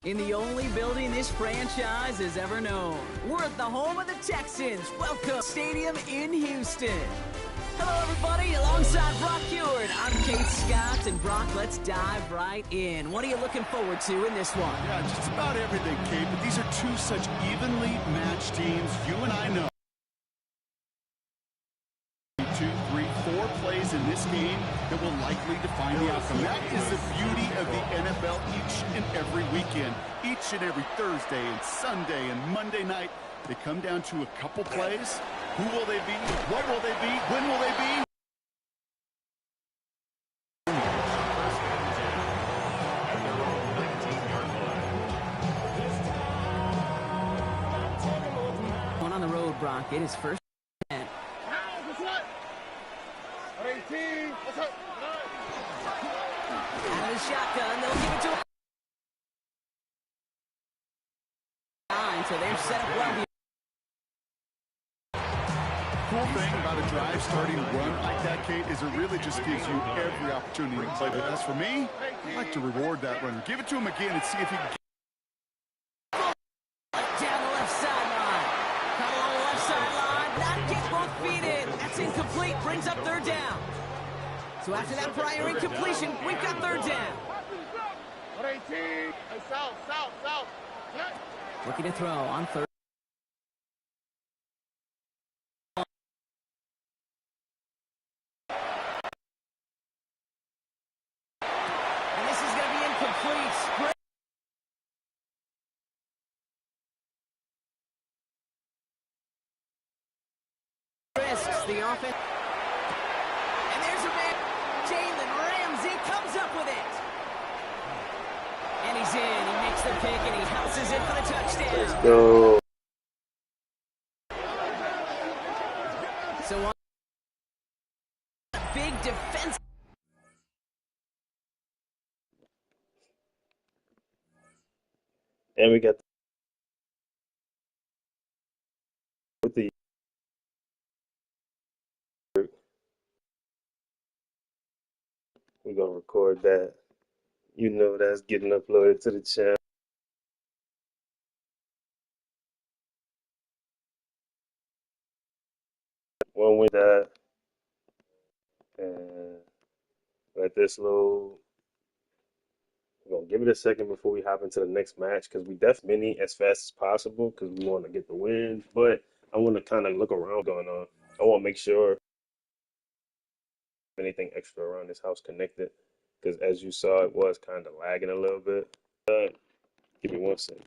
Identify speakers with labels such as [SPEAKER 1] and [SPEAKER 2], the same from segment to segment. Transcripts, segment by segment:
[SPEAKER 1] In the only building this franchise has ever known. We're at the home of the Texans. Welcome Stadium in Houston. Hello, everybody. Alongside Brock Heward, I'm Kate Scott. And Brock, let's dive right in. What are you looking forward to in this one?
[SPEAKER 2] Yeah, just about everything, Kate. But these are two such evenly matched teams. You and I know. 2, 3, 4 plays in this game that will likely define the outcome. That is the beauty of the NFL each and every weekend. Each and every Thursday and Sunday and Monday night, they come down to a couple plays. Who will they be? What will they be? When will they be?
[SPEAKER 1] One on the road, Brock. It is first. Out of the shotgun, they'll give it to him. So they're set up well here.
[SPEAKER 2] Cool thing about a drive starting to run like that, Kate, is it really just gives you every opportunity to play. But as for me, I like to reward that runner. Give it to him again and see if he can.
[SPEAKER 1] Down the left sideline. Cut along the left sideline. Not get both feet in. That's incomplete. Brings up third down. So after that prior incompletion, we've got third down. Looking to throw on third. And this is going to be incomplete. Risks the offense. And there's a man. Jalen Ramsey comes up with it. And he's in. He makes the pick, and he houses it for the touchdown.
[SPEAKER 3] Let's go.
[SPEAKER 1] So on big defense.
[SPEAKER 3] And we got with the we're gonna record that. You know that's getting uploaded to the channel. One with that and let this load. We're gonna give it a second before we hop into the next match because we definitely as fast as possible because we want to get the win. But I want to kind of look around going on. I want to make sure anything extra around this house connected because as you saw, it was kind of lagging a little bit. Give me one second.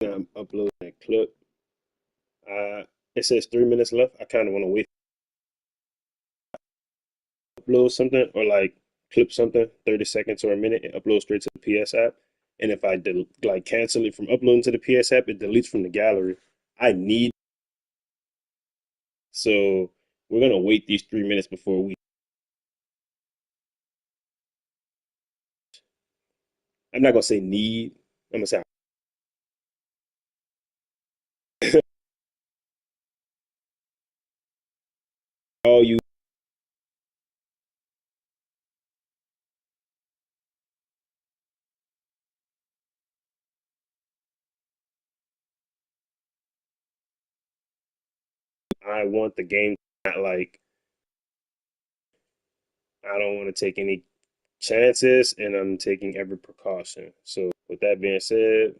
[SPEAKER 3] I'm uploading that clip. It says 3 minutes left. I kind of want to wait, upload something or like clip something, 30 seconds or a minute, and upload straight to the PS app. And if I like cancel it from uploading to the PS app, it deletes from the gallery. I need so we're gonna wait these 3 minutes before we. I'm not gonna say need. I'm gonna say all you. I want the game not like I don't want to take any chances, and I'm taking every precaution. So with that being said,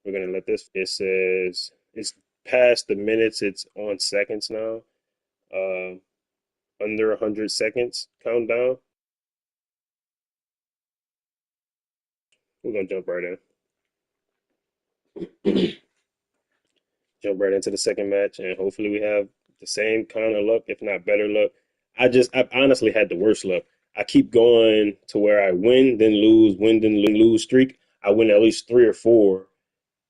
[SPEAKER 3] We're gonna let this. It says it's past the minutes. It's on seconds now. Uh, Under 100 seconds countdown. We're gonna jump right in. Jump right into the second match, and hopefully we have the same kind of luck, if not better luck. I honestly had the worst luck. I keep going to where I win, then lose streak. I win at least three or four,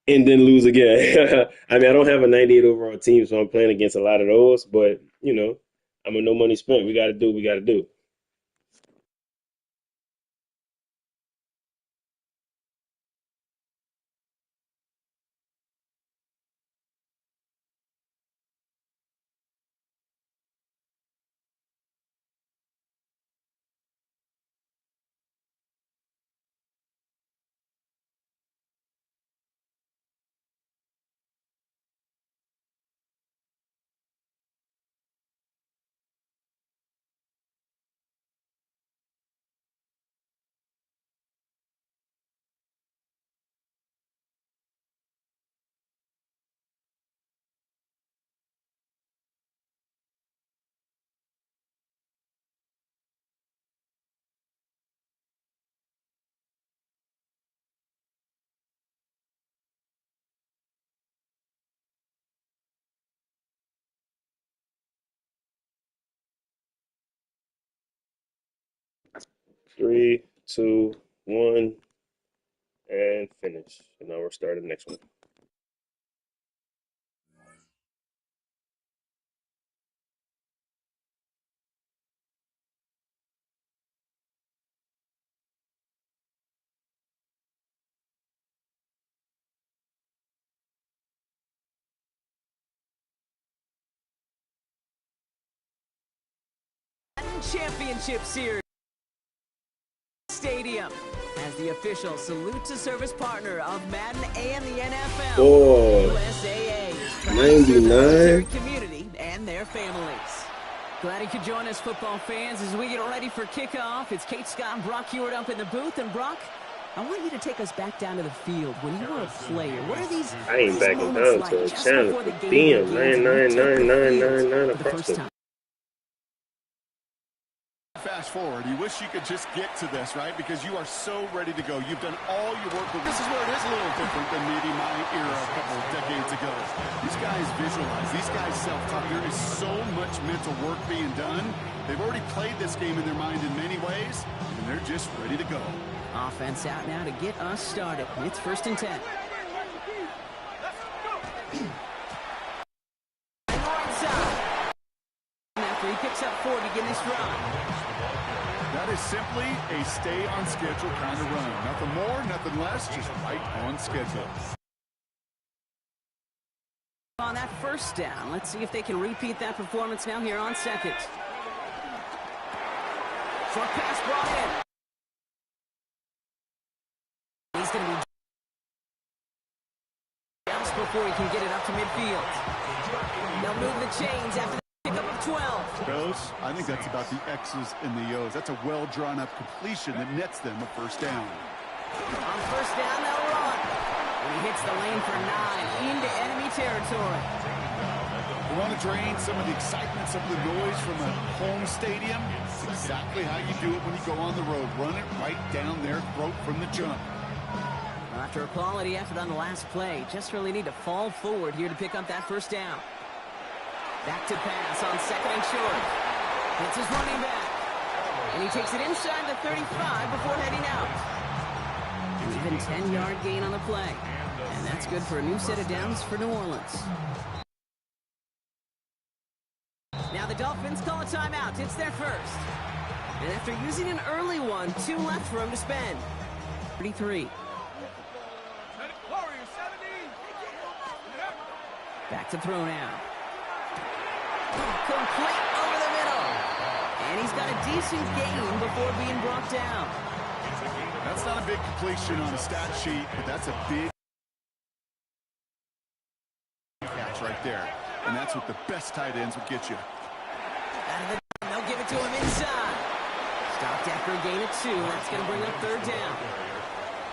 [SPEAKER 3] and then lose again. I mean, I don't have a 98 overall team, so I'm playing against a lot of those. But I'm a no money spent. We got to do what we got to do. 3, 2, 1, and finish. And now we're starting the next one.
[SPEAKER 1] Championship Series Stadium as the official salute to service partner of Madden and the NFL.
[SPEAKER 3] Oh,
[SPEAKER 1] USAA,
[SPEAKER 3] 99
[SPEAKER 1] community and their families. Glad you could join us, football fans, as we get ready for kickoff. It's Kate Scott and Brock Hewitt up in the booth, and Brock, I want you to take us back down to the field when you were a player. What are these?
[SPEAKER 3] I ain't backing down to a challenge. Damn, 99999 across the.
[SPEAKER 2] Fast forward, you wish you could just get to this, right? Because you are so ready to go. You've done all your work, but this is where it is a little different than maybe my era a couple of decades ago. These guys visualize, these guys self-talk. There is so much mental work being done. They've already played this game in their mind in many ways, and they're just ready to go.
[SPEAKER 1] Offense out now to get us started. It's 1st and 10. After he picks up 4 to begin this drive.
[SPEAKER 2] That is simply a stay-on-schedule kind of run. Nothing more, nothing less, just right on schedule.
[SPEAKER 1] On that 1st down, let's see if they can repeat that performance now here on 2nd. Short pass brought in. He's going to be just before he can get it up to midfield. They'll move the chains after the pickup of 12.
[SPEAKER 2] I think that's about the X's and the O's. That's a well-drawn-up completion that nets them a 1st down.
[SPEAKER 1] On 1st down, they'll run. And he hits the lane for 9 into enemy territory.
[SPEAKER 2] You want to drain some of the excitement, some of the noise from a home stadium? It's exactly how you do it when you go on the road. Run it right down their throat from the jump.
[SPEAKER 1] After a quality effort on the last play, just really need to fall forward here to pick up that 1st down. Back to pass on 2nd and short. It's his running back. And he takes it inside the 35 before heading out. An even 10-yard gain on the play. And that's good for a new set of downs for New Orleans. Now the Dolphins call a timeout. It's their 1st. And after using an early one, 2 left for him to spend. 33. Back to throw now. Complete over the middle. And he's got a decent gain before being brought down.
[SPEAKER 2] That's not a big completion on a stat sheet, but that's a big catch right there. And that's what the best tight ends would get you.
[SPEAKER 1] Out of the, they'll give it to him inside. Stopped after a gain of 2. That's going to bring up 3rd down.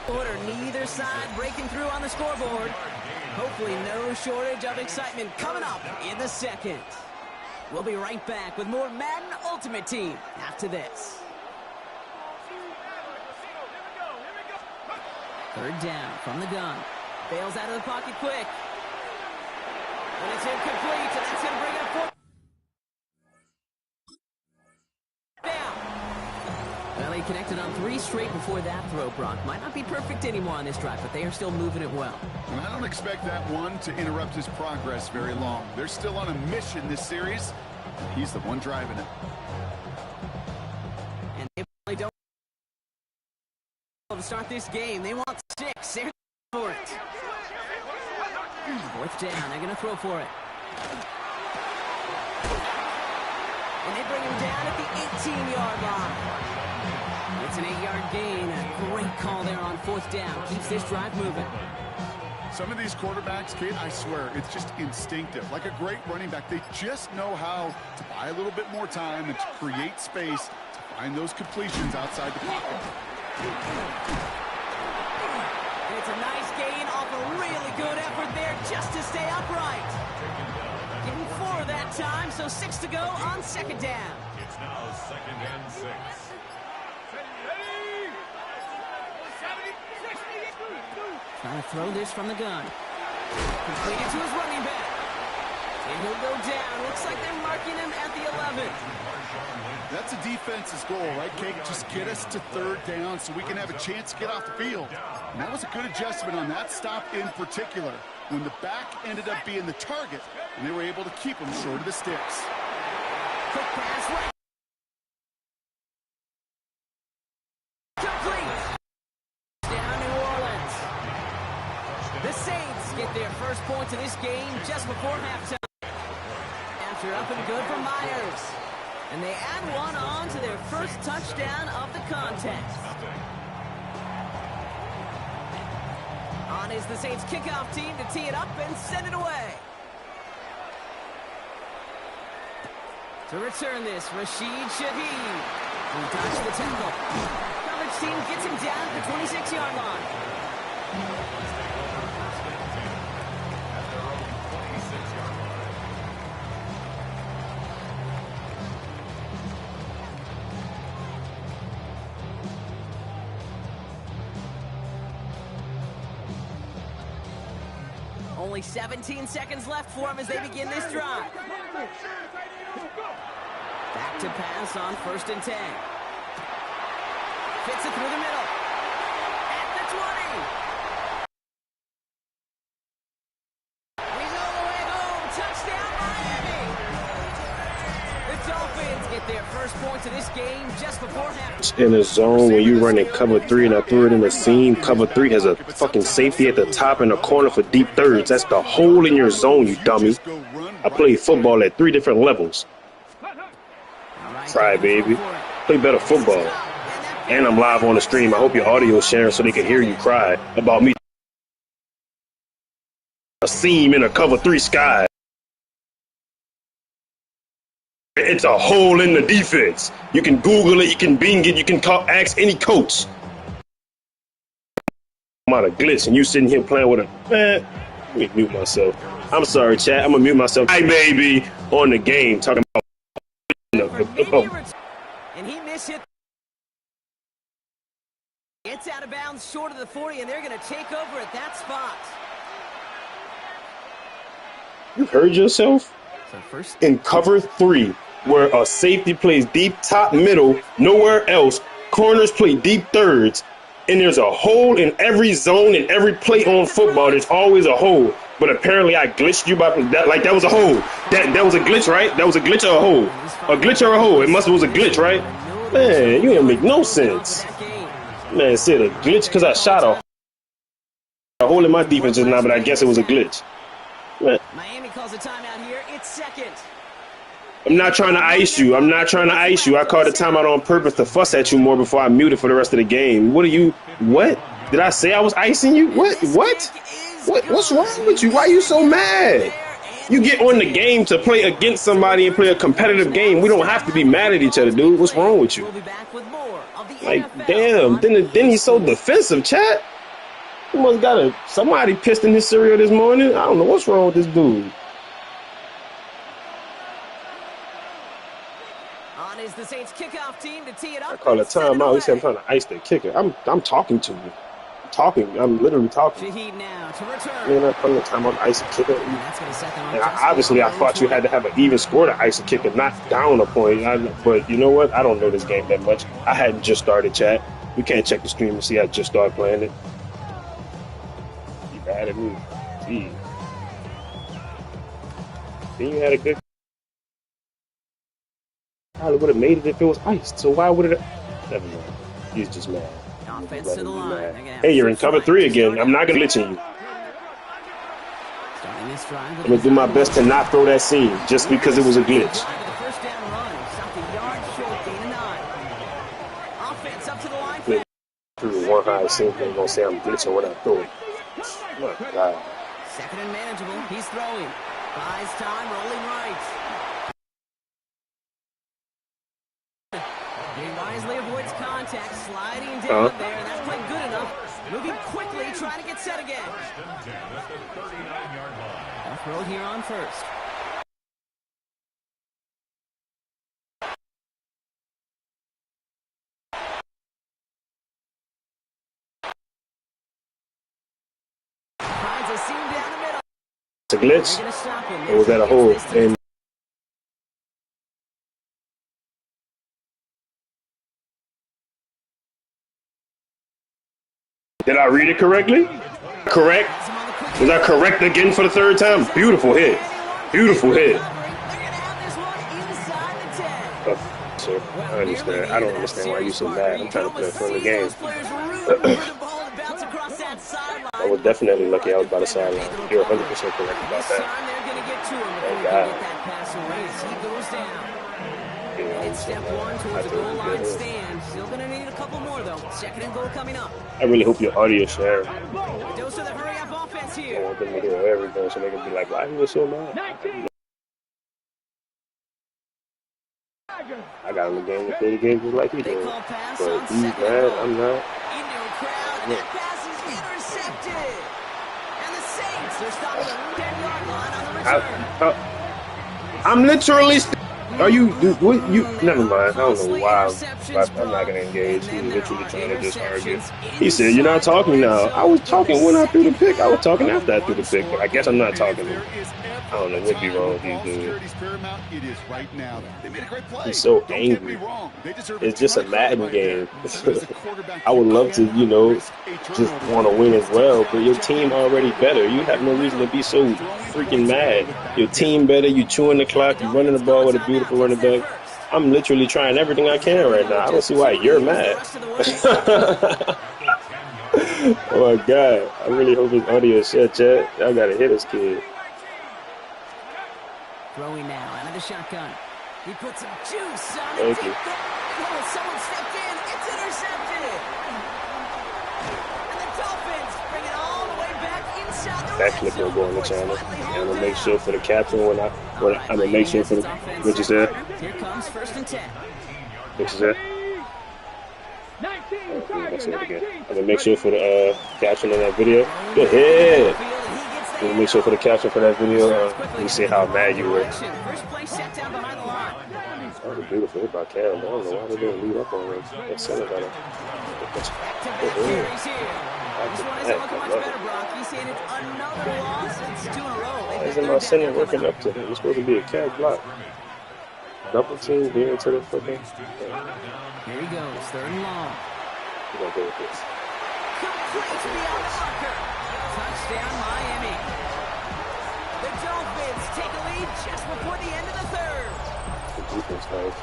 [SPEAKER 1] Order, neither side breaking through on the scoreboard. Hopefully no shortage of excitement coming up in the second. We'll be right back with more Madden Ultimate Team after this. Third down from the gun. Bails out of the pocket quick. And it's incomplete, and that's going to bring up fourth down. Well, he connected on 3 straight before that throw, Brock. Might not be perfect anymore on this drive, but they are still moving it well.
[SPEAKER 2] And I don't expect that one to interrupt his progress very long. They're still on a mission this series. He's the one driving it.
[SPEAKER 1] And they really don't to start this game. They want 6. They're for it. Fourth down. They're going to throw for it. And they bring him down at the 18-yard line. It's an 8-yard gain. A great call there on fourth down. Keeps this drive moving.
[SPEAKER 2] Some of these quarterbacks, Kate, I swear, it's just instinctive. Like a great running back, they just know how to buy a little bit more time and to create space to find those completions outside the pocket.
[SPEAKER 1] It's a nice gain off a really good effort there just to stay upright. Getting 4 that time, so 6 to go on second down.
[SPEAKER 4] It's now 2nd and 6.
[SPEAKER 1] Trying to throw this from the gun. Completed to his running back. And he'll go down. Looks like they're marking him at the 11.
[SPEAKER 2] That's a defense's goal, right, Kate? Just get us to third down so we can have a chance to get off the field. And that was a good adjustment on that stop in particular, when the back ended up being the target, and they were able to keep him short of the sticks.
[SPEAKER 1] Quick pass right. Complete. Down New Orleans. The Saints get their first points of this game just before halftime. After up and good for Myers. And they add one on to their first touchdown of the contest. On is the Saints kickoff team to tee it up and send it away. To return this, Rashid Shaheed. Who dodged the tackle. Coverage team gets him down at the 26-yard line. Only 17 seconds left for him as they begin this drive. Back to pass on 1st and 10. Fits it through the middle. At the 20. He's all the way home. Touchdown, Miami. The Dolphins get their first points of this game just before half.
[SPEAKER 3] In a zone when you running cover 3 and I threw it in the seam, cover 3 has a fucking safety at the top and a corner for deep thirds. That's the hole in your zone, you dummy. I played football at 3 different levels. Cry, baby. Play better football. And I'm live on the stream. I hope your audio is sharing so they can hear you cry about me. A seam in a cover 3 sky. It's a hole in the defense. You can Google it, you can Bing it, you can ask any coach. I'm out of glitch and you sitting here playing with a man. Let me mute myself. I'm sorry, chat. I'm gonna mute myself. Hi, baby, on the game talking about.
[SPEAKER 1] And he mishit. Gets out of bounds short of the 40, and they're going to take over at that spot.
[SPEAKER 3] You heard yourself? In cover 3, where a safety plays deep top middle, nowhere else, corners play deep thirds, and there's a hole in every zone and every play on football. There's always a hole. But apparently I glitched you by that, like that was a hole. That was a glitch, right? That was a glitch or a hole? A glitch or a hole? It was a glitch, right? Man, you didn't make no sense. Man, said a glitch because I shot a hole in my defense just now, but I guess it was a glitch. Man.
[SPEAKER 1] Miami calls a timeout here. It's second.
[SPEAKER 3] I'm not trying to ice you. I'm not trying to ice you. I called the timeout on purpose to fuss at you more before I muted for the rest of the game. What? Did I say I was icing you? What? What's wrong with you? Why are you so mad? You get on the game to play against somebody and play a competitive game. We don't have to be mad at each other, dude. What's wrong with you? Like, damn. Then he's so defensive, chat. He must got somebody pissed in his cereal this morning. I don't know what's wrong with this dude.
[SPEAKER 1] On is the Saints kickoff team to tee it up.
[SPEAKER 3] I call a timeout. He said I'm trying to ice the kicker. I'm talking to you. I'm literally talking.
[SPEAKER 1] Shaheed now to return.
[SPEAKER 3] You're not calling a timeout to ice the kicker.
[SPEAKER 1] That's going to set them up.
[SPEAKER 3] And obviously, I thought you had to have an even score to ice a kicker, not down a point. But you know what? I don't know this game that much. I hadn't just started, chat. We can't check the stream and see I just started playing it. You mad at me? Gee. Then you had a good. Probably would have made it if it was iced. So why would it? Never mind. He's just mad.
[SPEAKER 1] Offense to the line.
[SPEAKER 3] Hey, you're in cover 3 again. I'm not gonna glitch you. I'm gonna do my best to not throw that seam just because it was a glitch.
[SPEAKER 1] First down run. Stop the yard short, gain of 9. Offense up to the line.
[SPEAKER 3] Through one high seam, they're gonna say I'm glitching when I throw it. My God.
[SPEAKER 1] Second and manageable. He's throwing. Buys time, rolling right. He wisely avoids contact, sliding down there, and that's played good enough. Moving quickly, trying to get set again. Off road here on first. Finds a seam down the middle.
[SPEAKER 3] It's a glitch. Or was that a hole? And did I read it correctly? Correct? Was I correct again for the 3rd time? Beautiful hit. Beautiful hit. Sir, I understand. I don't understand why you're so mad. I'm trying to play a friendly game. I was definitely lucky I was by the sideline. You're 100% correct about that. Thank God.
[SPEAKER 1] Step 1 towards the goal line stand. Still going to need a couple more, though. Second and goal coming up.
[SPEAKER 3] I really hope your audio share.
[SPEAKER 1] Dose of the hurry-up offense here.
[SPEAKER 3] I want them to hear everything so they can be like, why are you so mad? I got in the game to play the game just like he did. But he's mad, I'm not.
[SPEAKER 1] Into a crowd, and that pass is intercepted. And the Saints are stopping the 10-yard line on the return.
[SPEAKER 3] I'm literally... Are you never mind. I don't know why I'm not gonna engage. He's literally trying to just argue. He said, "You're not talking now." I was talking when I threw the pick. I was talking after I threw the pick, but I guess I'm not talking. I don't know what'd be wrong with these dudes. He's so angry. It's just a Madden game. I would love to, just want to win as well, but your team already better. You have no reason to be so freaking mad. Your team better. You chewing the clock. You running the ball with a beautiful running back. I'm literally trying everything I can right now. I don't see why you're mad. Oh my God. I really hope his audio is shut, chat. I gotta hit this kid.
[SPEAKER 1] Throwing now out of the shotgun. He put some juice on it.
[SPEAKER 3] Thank you.
[SPEAKER 1] Oh, someone stepped in. It's intercepted. And the Dolphins bring it all the way back inside the
[SPEAKER 3] that clip will go on the channel. And I'm gonna make sure for the caption I'm gonna make sure for the what you said.
[SPEAKER 1] Here comes 1st and 10.
[SPEAKER 3] What you said? I'm gonna make sure for the caption on that video. Go ahead. I'm gonna make sure for the caption for that video. Let me see how mad you were.
[SPEAKER 1] First play set down behind the line.
[SPEAKER 3] That was a beautiful hit by Cam. I don't know why they didn't lead up on him. That center got it. Why isn't my center working up to him? It's supposed to be a catch block. Double team being to the fucking.
[SPEAKER 1] Here he goes, 3rd and long.
[SPEAKER 3] We're gonna go with this.
[SPEAKER 1] Complete beyond the marker. Touchdown, Miami. The Dolphins take a lead just before the end of the 3rd.
[SPEAKER 3] The defense knows.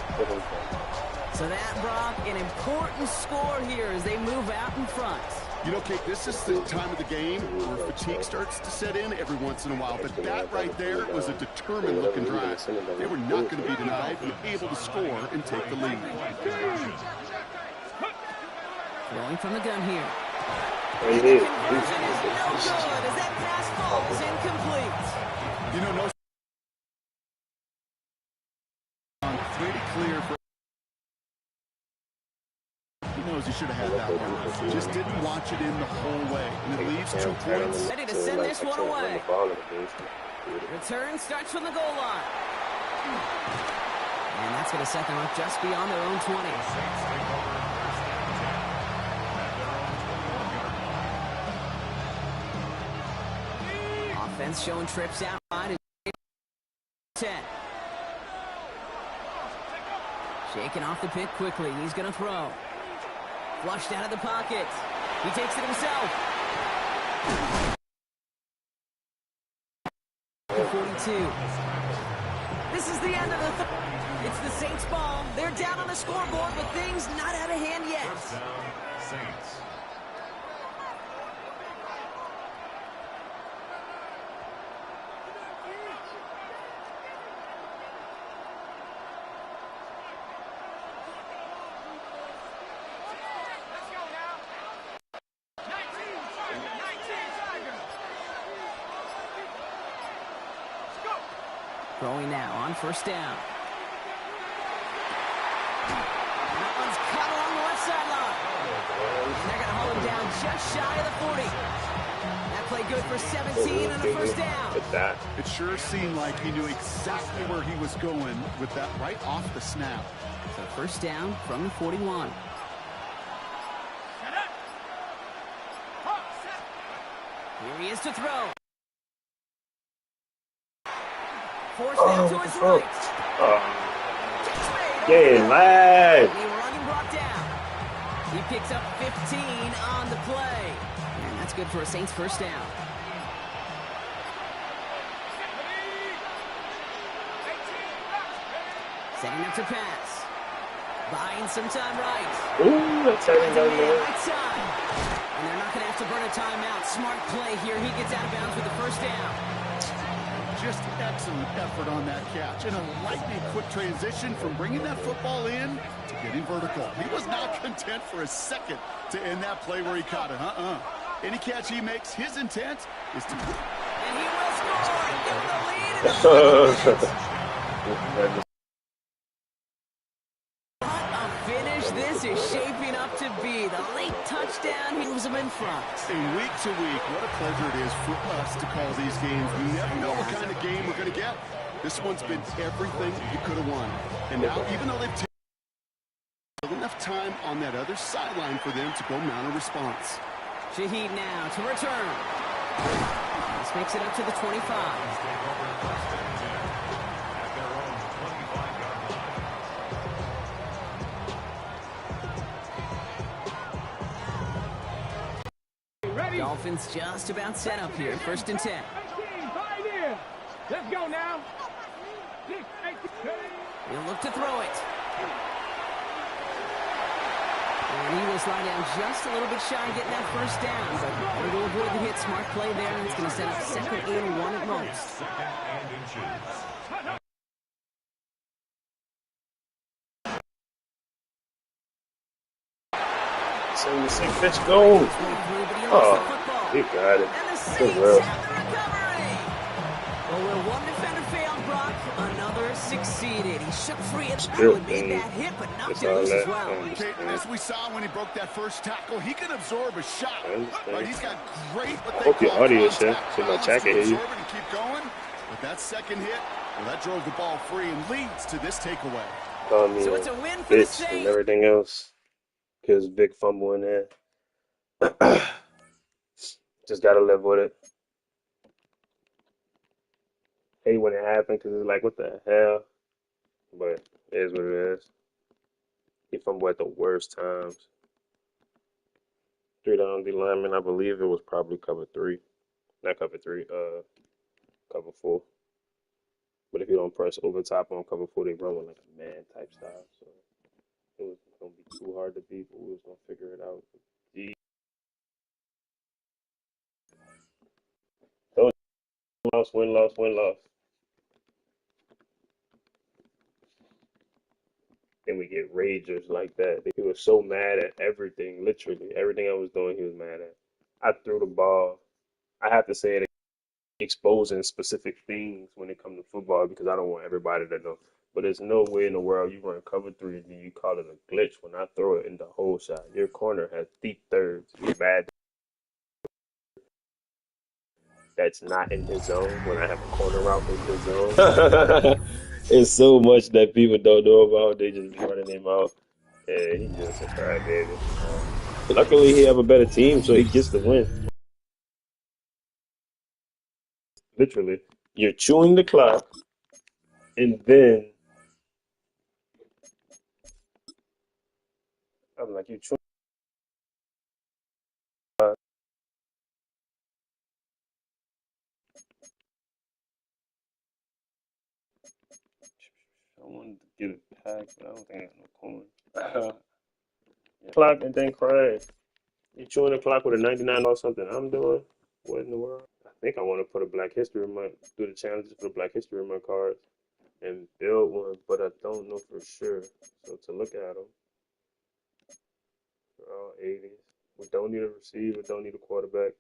[SPEAKER 1] So that, Brock, an important score here as they move out in front.
[SPEAKER 2] Kate, this is the time of the game where fatigue starts to set in every once in a while, but that right there was a determined-looking drive. They were not going to be denied and able to score and take the lead.
[SPEAKER 1] Throwing from the gun here.
[SPEAKER 3] Right here.
[SPEAKER 1] Conversion is no good as that pass falls incomplete.
[SPEAKER 2] No pretty clear for he knows he should have had that one. Just didn't watch it in the whole way. And it leaves 2 points.
[SPEAKER 1] Ready to send this one away. Return starts from the goal line. And that's going to set them up just beyond their own 20. Offense showing trips out. 10. Shaking off the pick quickly. He's going to throw. Flushed out of the pocket. He takes it himself. 42. This is the end of the third. It's the Saints ball. They're down on the scoreboard, but things not out of hand yet.
[SPEAKER 4] First down, Saints.
[SPEAKER 1] Throwing now on first down. That one's cut along the left sideline. And they're going to hold him down just shy of the 40. That play good for 17 and a first down.
[SPEAKER 2] It sure seemed like he knew exactly where he was going with that right off the snap.
[SPEAKER 1] So first down from the 41. Here he is to throw. Forced down to his right.
[SPEAKER 3] Yeah, lad.
[SPEAKER 1] He running brought down. He picks up 15 on the play. And that's good for a Saints first down. Setting up to pass. Buying some time right.
[SPEAKER 3] Ooh, that's how they done there.
[SPEAKER 1] Right side. And they're not going to have to burn a timeout. Smart play here. He gets out of bounds with the first down.
[SPEAKER 2] Just excellent effort on that catch. And a lightning quick transition from bringing that football in to getting vertical. He was not content for a second to end that play where he caught it. Any catch he makes, his intent is to...
[SPEAKER 1] And he will score and give the lead in the What a finish this is shaping up to be. The late touchdown moves him in front.
[SPEAKER 2] And week to week, what a pleasure it is for us to call these games. We never know what kind of game we're going to get. This one's been everything you could have won. And now, even though they've taken enough time on that other sideline for them to go mount a response.
[SPEAKER 1] Shaheed now to return. This makes it up to the 25. Dolphins just about set up here. First and 10.
[SPEAKER 5] Let's go now.
[SPEAKER 1] He'll look to throw it. And he will slide down just a little bit shy getting that first down. But we're going to avoid the hit. Smart play there, and it's going to set up second and 1 at most.
[SPEAKER 4] Second and inches.
[SPEAKER 3] 76 pitch go. Oh, he got it. Good well.
[SPEAKER 1] Well, where one defender failed, Brock, another succeeded. He shook free and made that hit, but knocked it loose as well.
[SPEAKER 2] Okay, as we saw when he broke that first tackle, he can absorb a shot. Right, he's got great.
[SPEAKER 3] I hope your audio shit, so my chat can hear you.
[SPEAKER 2] And keep going. But that second hit, well, that drove the ball free and leads to this takeaway.
[SPEAKER 1] So it's a win for the Saints.
[SPEAKER 3] And everything else. Because big fumble in there. Just got to live with it. Hate when it happened because it's like, what the hell? But it is what it is. He fumbled at the worst times. 3 down D lineman, I believe it was probably cover 3. Not cover 3, cover 4. But if you don't press over top on cover 4, they run with like a man type style. So it was going to be too hard to beat, but we was going to figure it out. Win, loss. Then we get ragers like that. He was so mad at everything, literally. Everything I was doing, he was mad at. I threw the ball. I have to say it, exposing specific things when it comes to football because I don't want everybody to know But there's no way in the world you run cover three and then you call it a glitch when I throw it in the hole shot. Your corner has deep thirds. You're bad. That's not in his zone when I have a corner route in his zone. It's so much that people don't know about. They just be running him out. Yeah, he's just a crybaby. Luckily, he have a better team, so he gets the win. Literally, you're chewing the clock, and then I'm like, you chewing the clock. I wanted to get it packed, but I don't think I have no coin. Clock and then crying. You chewing the clock with a 99 or something. I'm doing. What in the world? I think I want to put a Black History in my do the challenges for the Black History in my cards and build one, but I don't know for sure. So to look at them, they're all 80s. We don't need a receiver. Don't need a quarterback.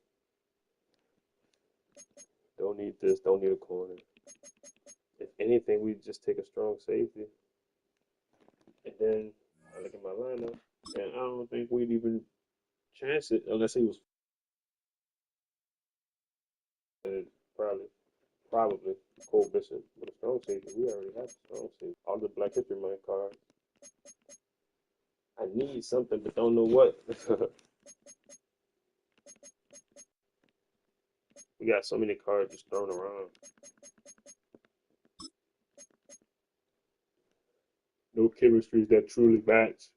[SPEAKER 3] Don't need this. Don't need a corner. If anything, we just take a strong safety. And then I look at my lineup, and I don't think we'd even chance it unless he was probably. Probably Cole Bishop with a strong safety. We already have a strong safety. All the Black History Month cards. I need something, but don't know what. We got so many cards just thrown around. No chemistries that truly match.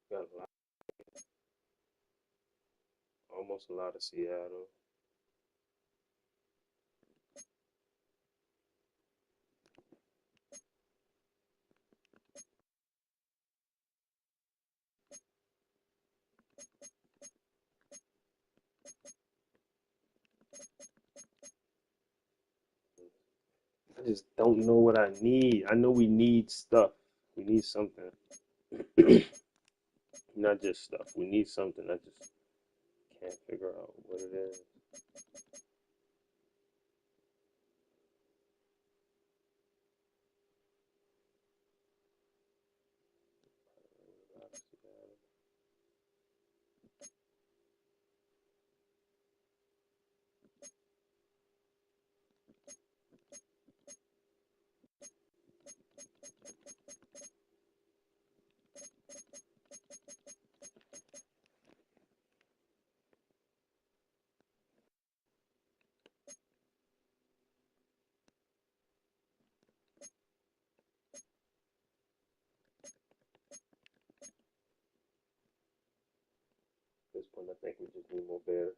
[SPEAKER 3] Got a lot, almost a lot of Seattle. I just don't know what I need. I know we need stuff. We need something. Not just stuff. We need something. I just can't figure out what it is. At this point, I think we just need more bears.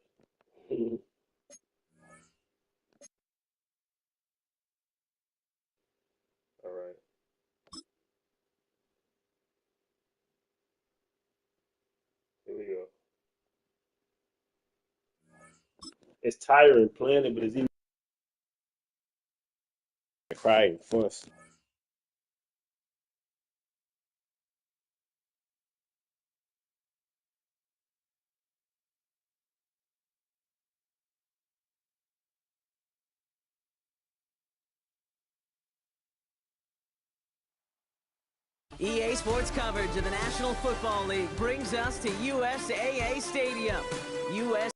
[SPEAKER 3] All right. Here we go. It's tiring playing it, but it's even crying fuss.
[SPEAKER 1] EA Sports coverage of the National Football League brings us to USAA Stadium. US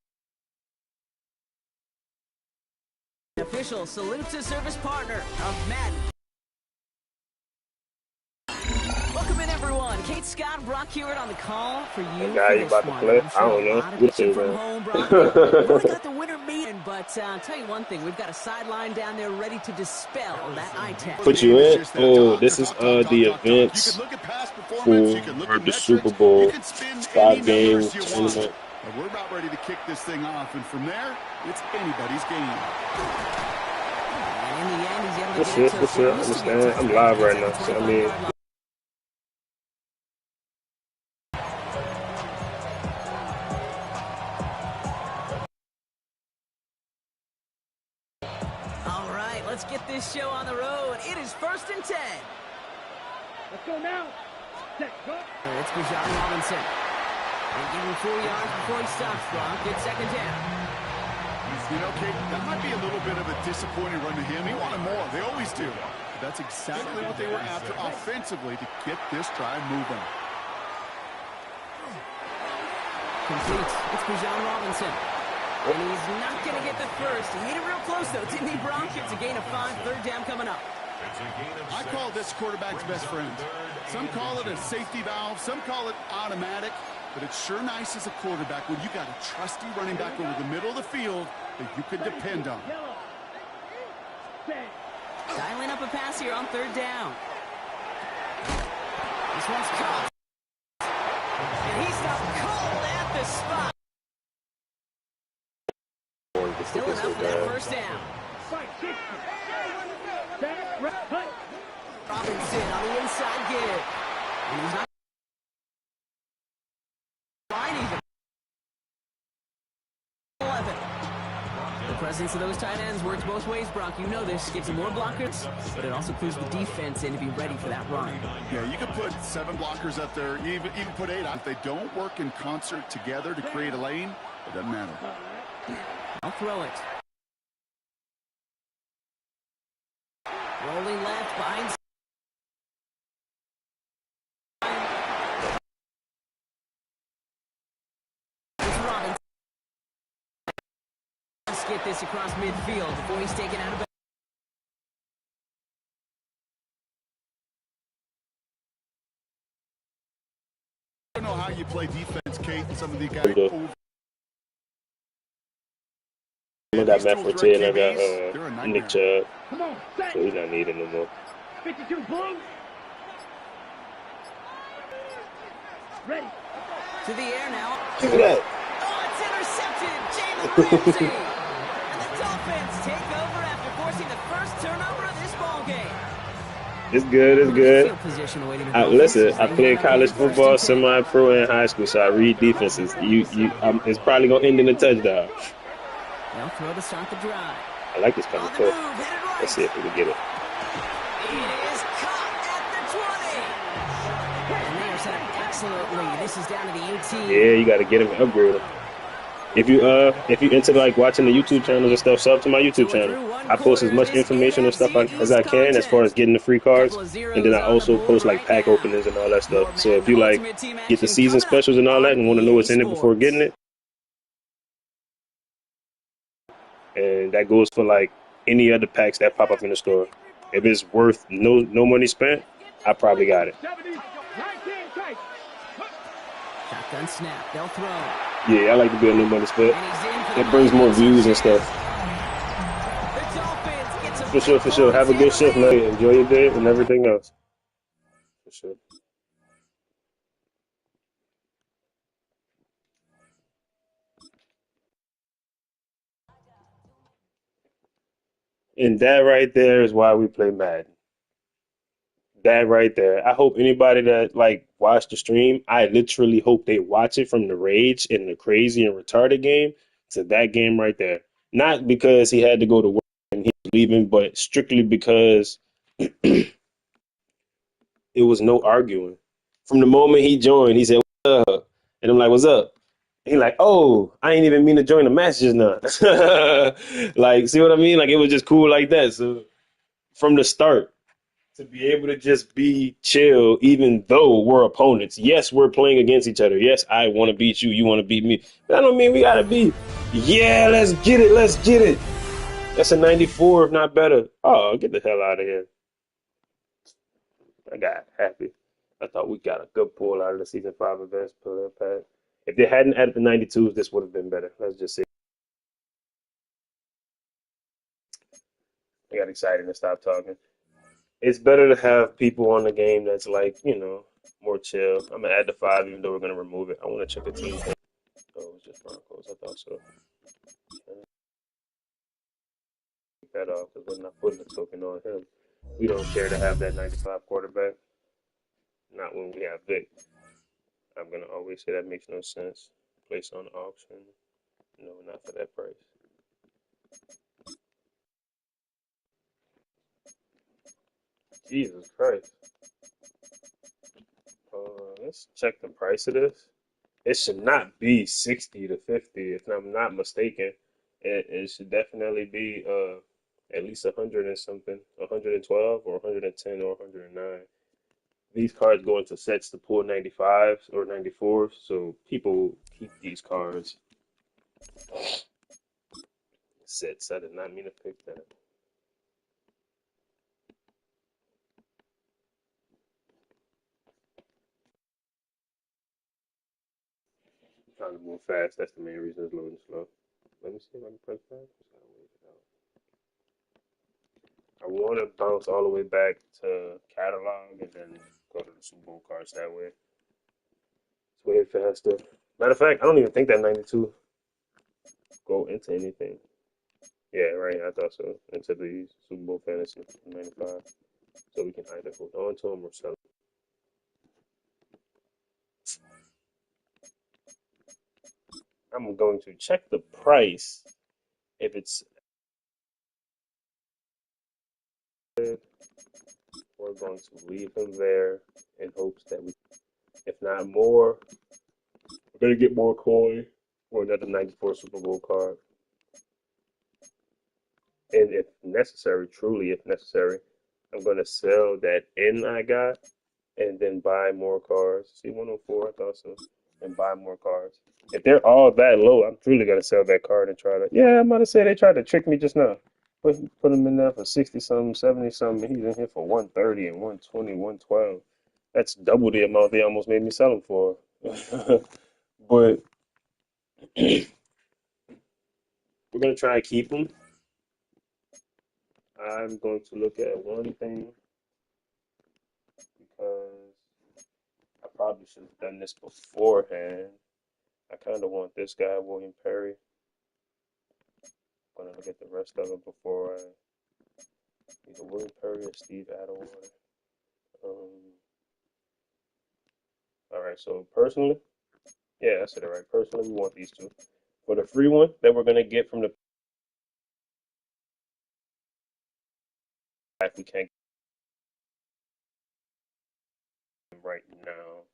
[SPEAKER 1] official salute to service partner of Madden. Welcome in, everyone. Kate Scott, Brock Hewitt on the call for you.
[SPEAKER 3] Guy you about to play? I don't know. We'll see,
[SPEAKER 1] from
[SPEAKER 3] man.
[SPEAKER 1] home, Brock. We've only got the winner meeting, but I'll tell you one thing. We've got a sideline down there ready to dispel that eye test.
[SPEAKER 3] Put you in? Oh, this is the events for the Super Bowl 5 game tournament.
[SPEAKER 2] We're about ready to kick this thing off, and from there, it's anybody's game.
[SPEAKER 1] And in the end, he's able to
[SPEAKER 3] That's
[SPEAKER 1] get
[SPEAKER 3] it. That's it. I understand. I'm live right now. So, I mean,
[SPEAKER 1] Let's get this show on the road. It is 1st and 10.
[SPEAKER 5] Let's go now. Set, go.
[SPEAKER 1] It's Bijan Robinson. And give him 4 yards before he stops, Brock. It's 2nd down.
[SPEAKER 2] You know, Kate, that might be a little bit of a disappointing run to him. He wanted more. They always do. That's exactly what they were after offensively to get this drive moving.
[SPEAKER 1] Complete. It's Bijan Robinson. And he's not going to get the first. He made it real close, though, didn't he, Brock? It's a gain of 5, 3rd down coming up.
[SPEAKER 2] I call this quarterback's best friend. Some call it a safety valve. Some call it automatic. But it's sure nice as a quarterback when you got a trusty running back over the middle of the field that you can depend on.
[SPEAKER 1] Dialing up a pass here on 3rd down. This one's caught. And he stopped cold at the spot. Still enough for that 1st down. Robinson on the inside give. And he's not line even. 11. The presence of those tight ends works both ways, Brock. You know this. Gives them more blockers, but it also clues the defense in to be ready for that run.
[SPEAKER 2] Yeah, you can put 7 blockers up there, even put 8 on. If they don't work in concert together to create a lane, it doesn't matter.
[SPEAKER 1] I'll throw it. Rolling left behind. It's Robinson. Let's get this across midfield before he's taken out of bounds.
[SPEAKER 2] I don't know how you play defense, Kate, and some of the guys.
[SPEAKER 3] I got Matt Forte and I got Nick Chubb. So he's not needed no more.
[SPEAKER 5] 52 blue. Ready.
[SPEAKER 1] To the air now.
[SPEAKER 3] Look at that.
[SPEAKER 1] Oh, it's intercepted. Jalen Ramsey. And the Dolphins take over after forcing the first turnover of this ball game.
[SPEAKER 3] It's good. It's good.
[SPEAKER 1] Field position awaiting the
[SPEAKER 3] Listen,
[SPEAKER 1] Dolphins.
[SPEAKER 3] I played college football, semi-pro, and high school, so I read defenses. It's probably gonna end in a touchdown.
[SPEAKER 1] They'll throw to start the drive.
[SPEAKER 3] I like this kind of
[SPEAKER 1] On the
[SPEAKER 3] play.
[SPEAKER 1] move, headed right.
[SPEAKER 3] Let's see if we can get it.
[SPEAKER 1] It is caught at the 20. And they are set up excellently. This is down to the 18.
[SPEAKER 3] Yeah, you got to get him and upgrade him. If you into like watching the YouTube channels and stuff, sub to my YouTube channel. I post as much information and stuff as I can as far as getting the free cards, and then I also post like pack openings and all that stuff. So if you like get the season specials and all that and want to know what's in it before getting it, and that goes for like any other packs that pop up in the store. If it's worth no money spent, I probably got it.
[SPEAKER 1] Shotgun snap. They'll throw.
[SPEAKER 3] Yeah, I like to be a no money spent.
[SPEAKER 1] And he's in for
[SPEAKER 3] It brings more views and stuff.
[SPEAKER 1] the Dolphins. Gets a
[SPEAKER 3] For sure, for sure. Have a good shift, man. Enjoy your day and everything else. For sure. And that right there is why we play Madden. That right there. I hope anybody that like watched the stream, I literally hope they watch it from the rage and the crazy and retarded game to that game right there. Not because he had to go to work and he was leaving, but strictly because it was no arguing. From the moment he joined, he said, "What's up?" And I'm like, "What's up?" He like, "Oh, I ain't even mean to join the match just now." Like, see what I mean? Like, it was just cool like that. So from the start, to be able to just be chill, even though we're opponents. Yes, we're playing against each other. Yes, I want to beat you. You want to beat me. But I don't mean we got to be, yeah, let's get it. Let's get it. That's a 94, if not better. Oh, get the hell out of here. I got happy. I thought we got a good pull out of the Season 5 advanced player pack. If they hadn't added the 92s, this would have been better. Let's just say. I got excited and stopped talking. It's better to have people on the game that's like, more chill. I'm going to add the 5 even though we're going to remove it. I want to check a team. Oh, it was just Broncos. I thought so. Take that off because we're not putting the token on him. We don't care to have that 95 quarterback. Not when we have Vic. I'm going to always say that makes no sense. Place on auction. No, not for that price. Jesus Christ. Let's check the price of this. It should not be 60 to 50, if I'm not mistaken. It should definitely be at least 100 and something, 112 or 110 or 109. These cards go into sets to pull 95s or 94s, so people keep these cards. Sets, I did not mean to pick that. I'm trying to move fast, that's the main reason it's loading slow. Let me see if I can press back. I want to bounce all the way back to catalog and then go to the Super Bowl cards that way. It's way faster. Matter of fact, I don't even think that 92 go into anything. Yeah, right. I thought so. Into the Super Bowl fantasy 95. So we can either hold on to them or sell them. I'm going to check the price. If it's good, we're going to leave them there in hopes that we, if not more, we're going to get more coin for another 94 Super Bowl card. And if necessary, truly if necessary, I'm going to sell that N I got and then buy more cards. See 104, I thought so. And buy more cards. If they're all that low, I'm truly going to sell that card and try to. Yeah, I'm about to say they tried to trick me just now. Put him in there for 60 something, 70 something. He's in here for 130 and 120, 112. That's double the amount they almost made me sell him for. But we're going to try and keep him. I'm going to look at one thing because I probably should have done this beforehand. I kind of want this guy, William Perry. I'm going to look at the rest of it before I either William Perry or Steve Atwater. All right, so personally, yeah, I said it right. Personally, we want these two. For the free one that we're going to get from the pack, we can't get them right now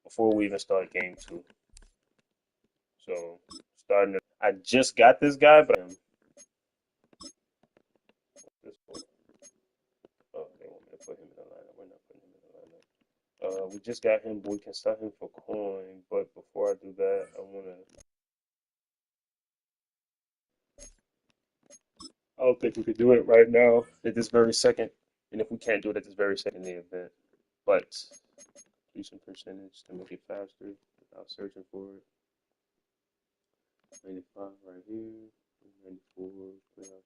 [SPEAKER 3] before we even start game two. So, I just got this guy, but this oh, they want me to put him in the lineup. We're not putting him in the lineup. We just got him, but we can sell him for coin. But before I do that, I don't think we could do it right now at this very second. And if we can't do it at this very second in the event, but completion percentage to make it faster without searching for it. 95 right here, 94 right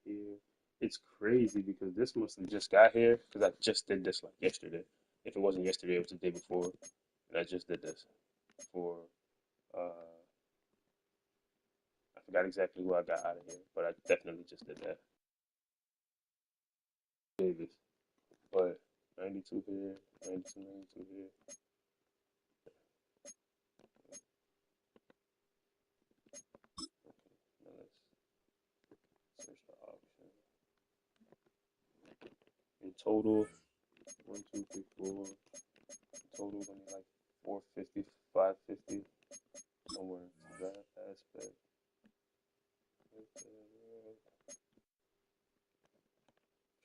[SPEAKER 3] here. It's crazy because this must have just got here because I just did this like yesterday. If it wasn't yesterday, it was the day before, and I just did this for. I forgot exactly who I got out of here, but I definitely just did that. Davis, but 92 here, 92, 92 here. Now let's search the option. In total, 1, 2, 3, 4. In total, gonna be like 450, 550, somewhere to that aspect.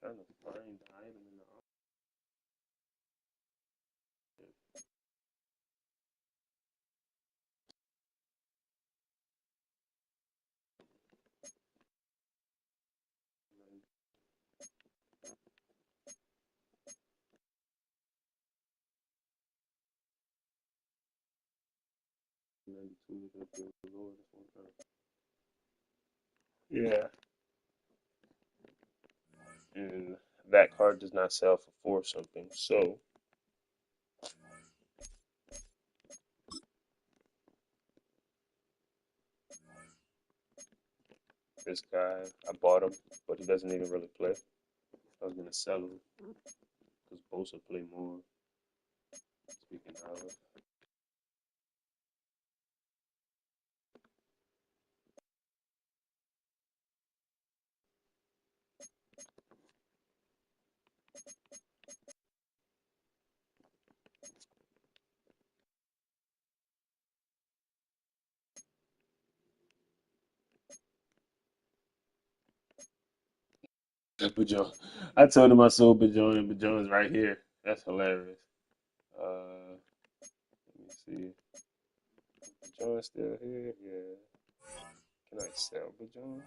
[SPEAKER 3] Trying to find the item in the option. 92 is gonna be a lower this one time. Yeah, and that card does not sell for 4 something. So this guy, I bought him, but he doesn't even really play. I was gonna sell him because Bosa play more. Speaking of, Bajon. I told him I sold Bajon, and Bajon's right here. That's hilarious. Let me see. Bajon's still here? Yeah. Can I sell Bajon?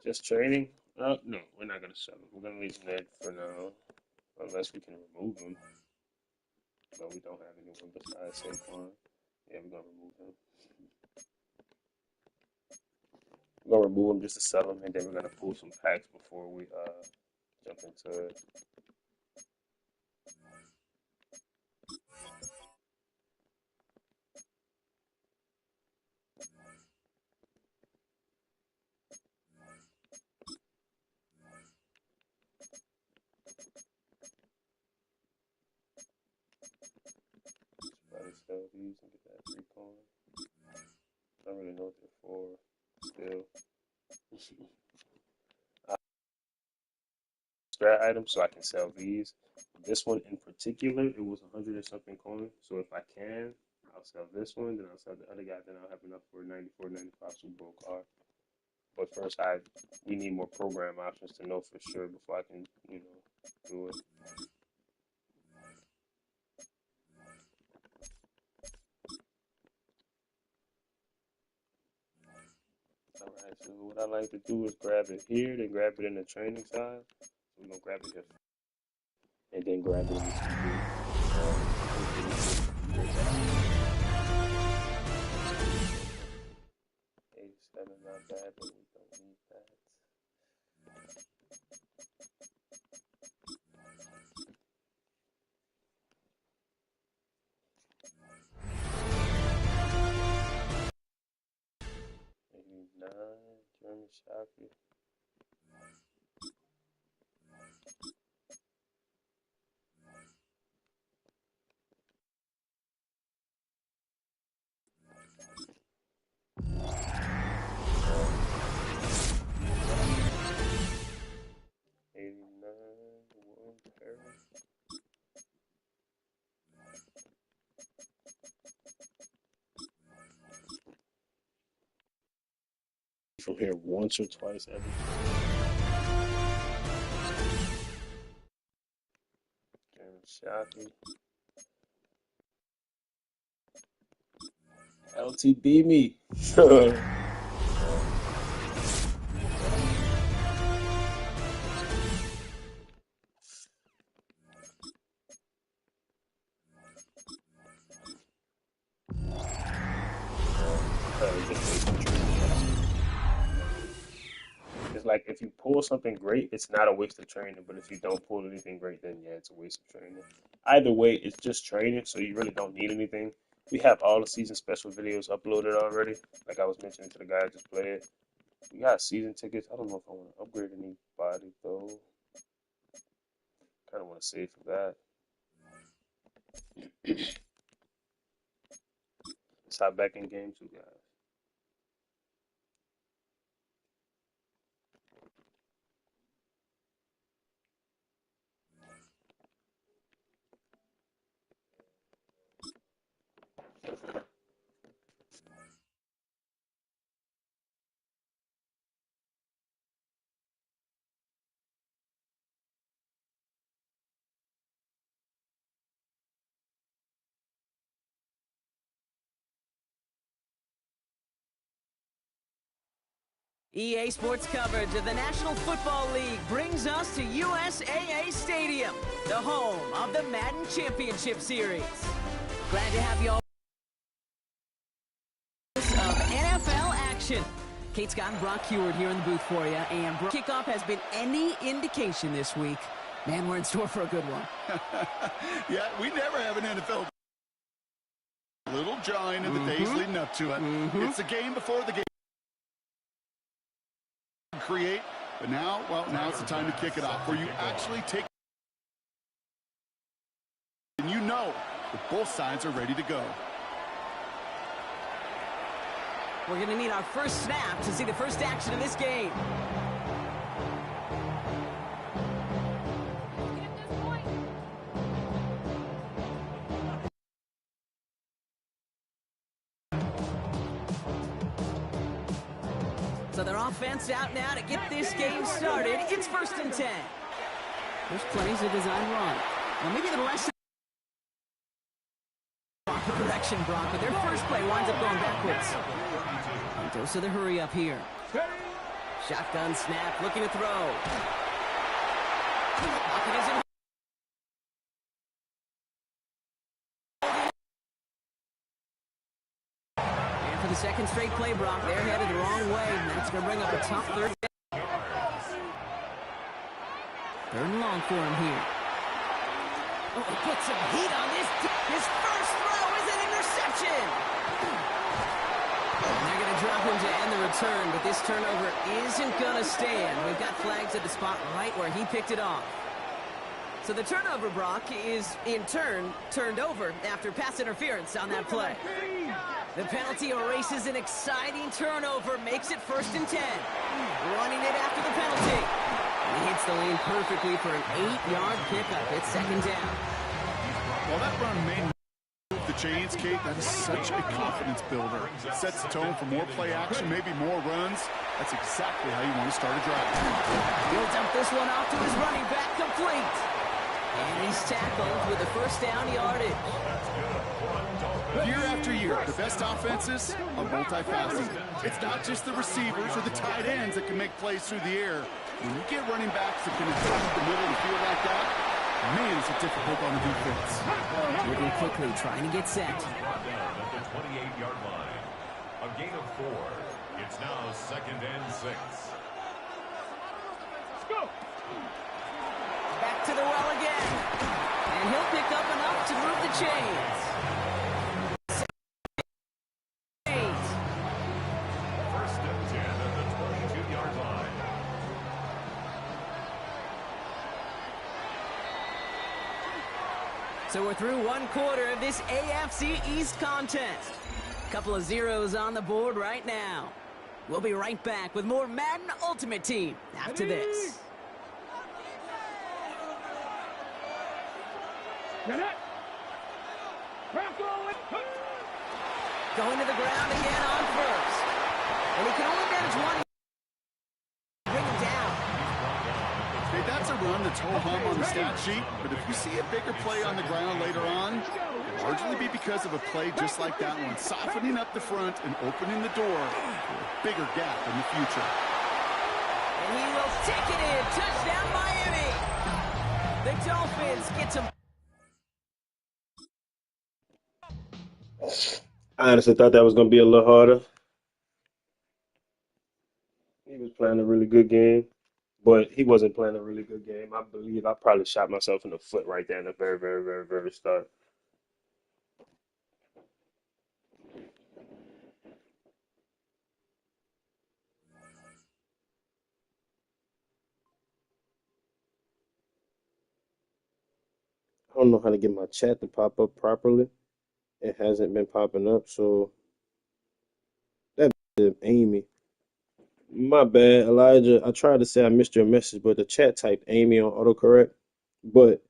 [SPEAKER 3] Just trading? No, we're not gonna sell him. We're gonna leave him there for now, unless we can remove him. But we don't have anyone besides Saquon. Yeah, we're gonna remove him. We're gonna remove him just to sell him, and then we're gonna pull some packs before we jump into it. Probably sell these and get that free coin. I don't really know what they're for. Still, strat items, so I can sell these. This one in particular, it was 100 and something coin. So if I can, I'll sell this one. Then I'll sell the other guy. Then I'll have enough for a 94, 95 Super Bowl card. But first, we need more program options to know for sure before I can, do it. All right. So what I like to do is grab it here, then grab it in the training side. So we're gonna grab it here, and then grab it in the CD. 87, not bad, but we don't need that. '89, German Shocker. '89, Warren Perry. From here once or twice every. German Shocker. LTB me. It's like if you pull something great, it's not a waste of training. But if you don't pull anything great, then yeah, it's a waste of training. Either way, it's just training, so you really don't need anything. We have all the season special videos uploaded already. Like I was mentioning to the guy I just played. We got season tickets. I don't know if I want to upgrade anybody though. Kind of want to save for that. Let's hop back in game too, guys.
[SPEAKER 1] EA Sports coverage of the National Football League brings us to USAA Stadium, the home of the Madden Championship Series. Glad to have you all of NFL action. Kate Scott and Brock Heward here in the booth for you, and kickoff has been any indication this week. Man, we're in store for a good one.
[SPEAKER 2] Yeah, we never have an NFL. Little giant in the days leading up to it. It's the game before the game. Create, but now it's the time to kick it off, where you actually take, and you know that both sides are ready to go.
[SPEAKER 1] We're going to need our first snap to see the first action of this game. So their offense out now to get this game started. It's 1st and 10. There's plenty of design run. Well, maybe the lesson direction, Brock, but their first play winds up going backwards. And dose of the hurry up here. Shotgun snap, looking to throw. Pocket is in. And for the second straight play, Brock, they're headed the wrong way, and that's going to bring up a tough 3rd down. 3rd and long for him here. Oh, he put some heat on this. His first throw is an interception. And they're going to drop him to end the return, but this turnover isn't going to stand. We've got flags at the spot right where he picked it off. So the turnover, Brock, is in turn turned over after pass interference on that play. The penalty erases an exciting turnover, makes it 1st and 10. Running it after the penalty. He hits the lane perfectly for an 8-yard pickup. It's 2nd down.
[SPEAKER 2] Well, that run made the chains, Kate. That is such a confidence builder. Sets the tone for more play action, maybe more runs. That's exactly how you want to start a drive.
[SPEAKER 1] He'll dump this one off to his running back, complete. And he's tackled with the 1st down yardage.
[SPEAKER 2] Year after year, the best offenses are multifaceted. It's not just the receivers or the tight ends that can make plays through the air. When you get running backs that can attack the middle of the field like that, man, it's difficult on the defense.
[SPEAKER 1] Moving quickly, trying to get set.
[SPEAKER 4] Brought down at the 28-yard line. A gain of 4. It's now 2nd and 6.
[SPEAKER 5] Let's go.
[SPEAKER 1] Back to the well again. And he'll pick up enough to move the chains.
[SPEAKER 4] 1st and 10 at the 22-yard line.
[SPEAKER 1] So we're through 1 quarter of this AFC East contest. Couple of zeros on the board right now. We'll be right back with more Madden Ultimate Team after this.
[SPEAKER 5] Get it.
[SPEAKER 1] Going to the ground again on 1st. And he can only manage one. Bring him down.
[SPEAKER 2] Hey, that's a run that's ho-hum on the stat sheet, but if you see a bigger play on the ground later on, it'll largely be because of a play just like that one, softening up the front and opening the door for a bigger gap in the future.
[SPEAKER 1] And he will take it in. Touchdown, Miami. The Dolphins get some.
[SPEAKER 3] I honestly thought that was going to be a little harder. He was playing a really good game, but he wasn't playing a really good game. I believe I probably shot myself in the foot right there in the very, very, very, very start. I don't know how to get my chat to pop up properly. It hasn't been popping up, so that Amy. My bad, Elijah. I tried to say I missed your message, but the chat typed Amy on autocorrect. But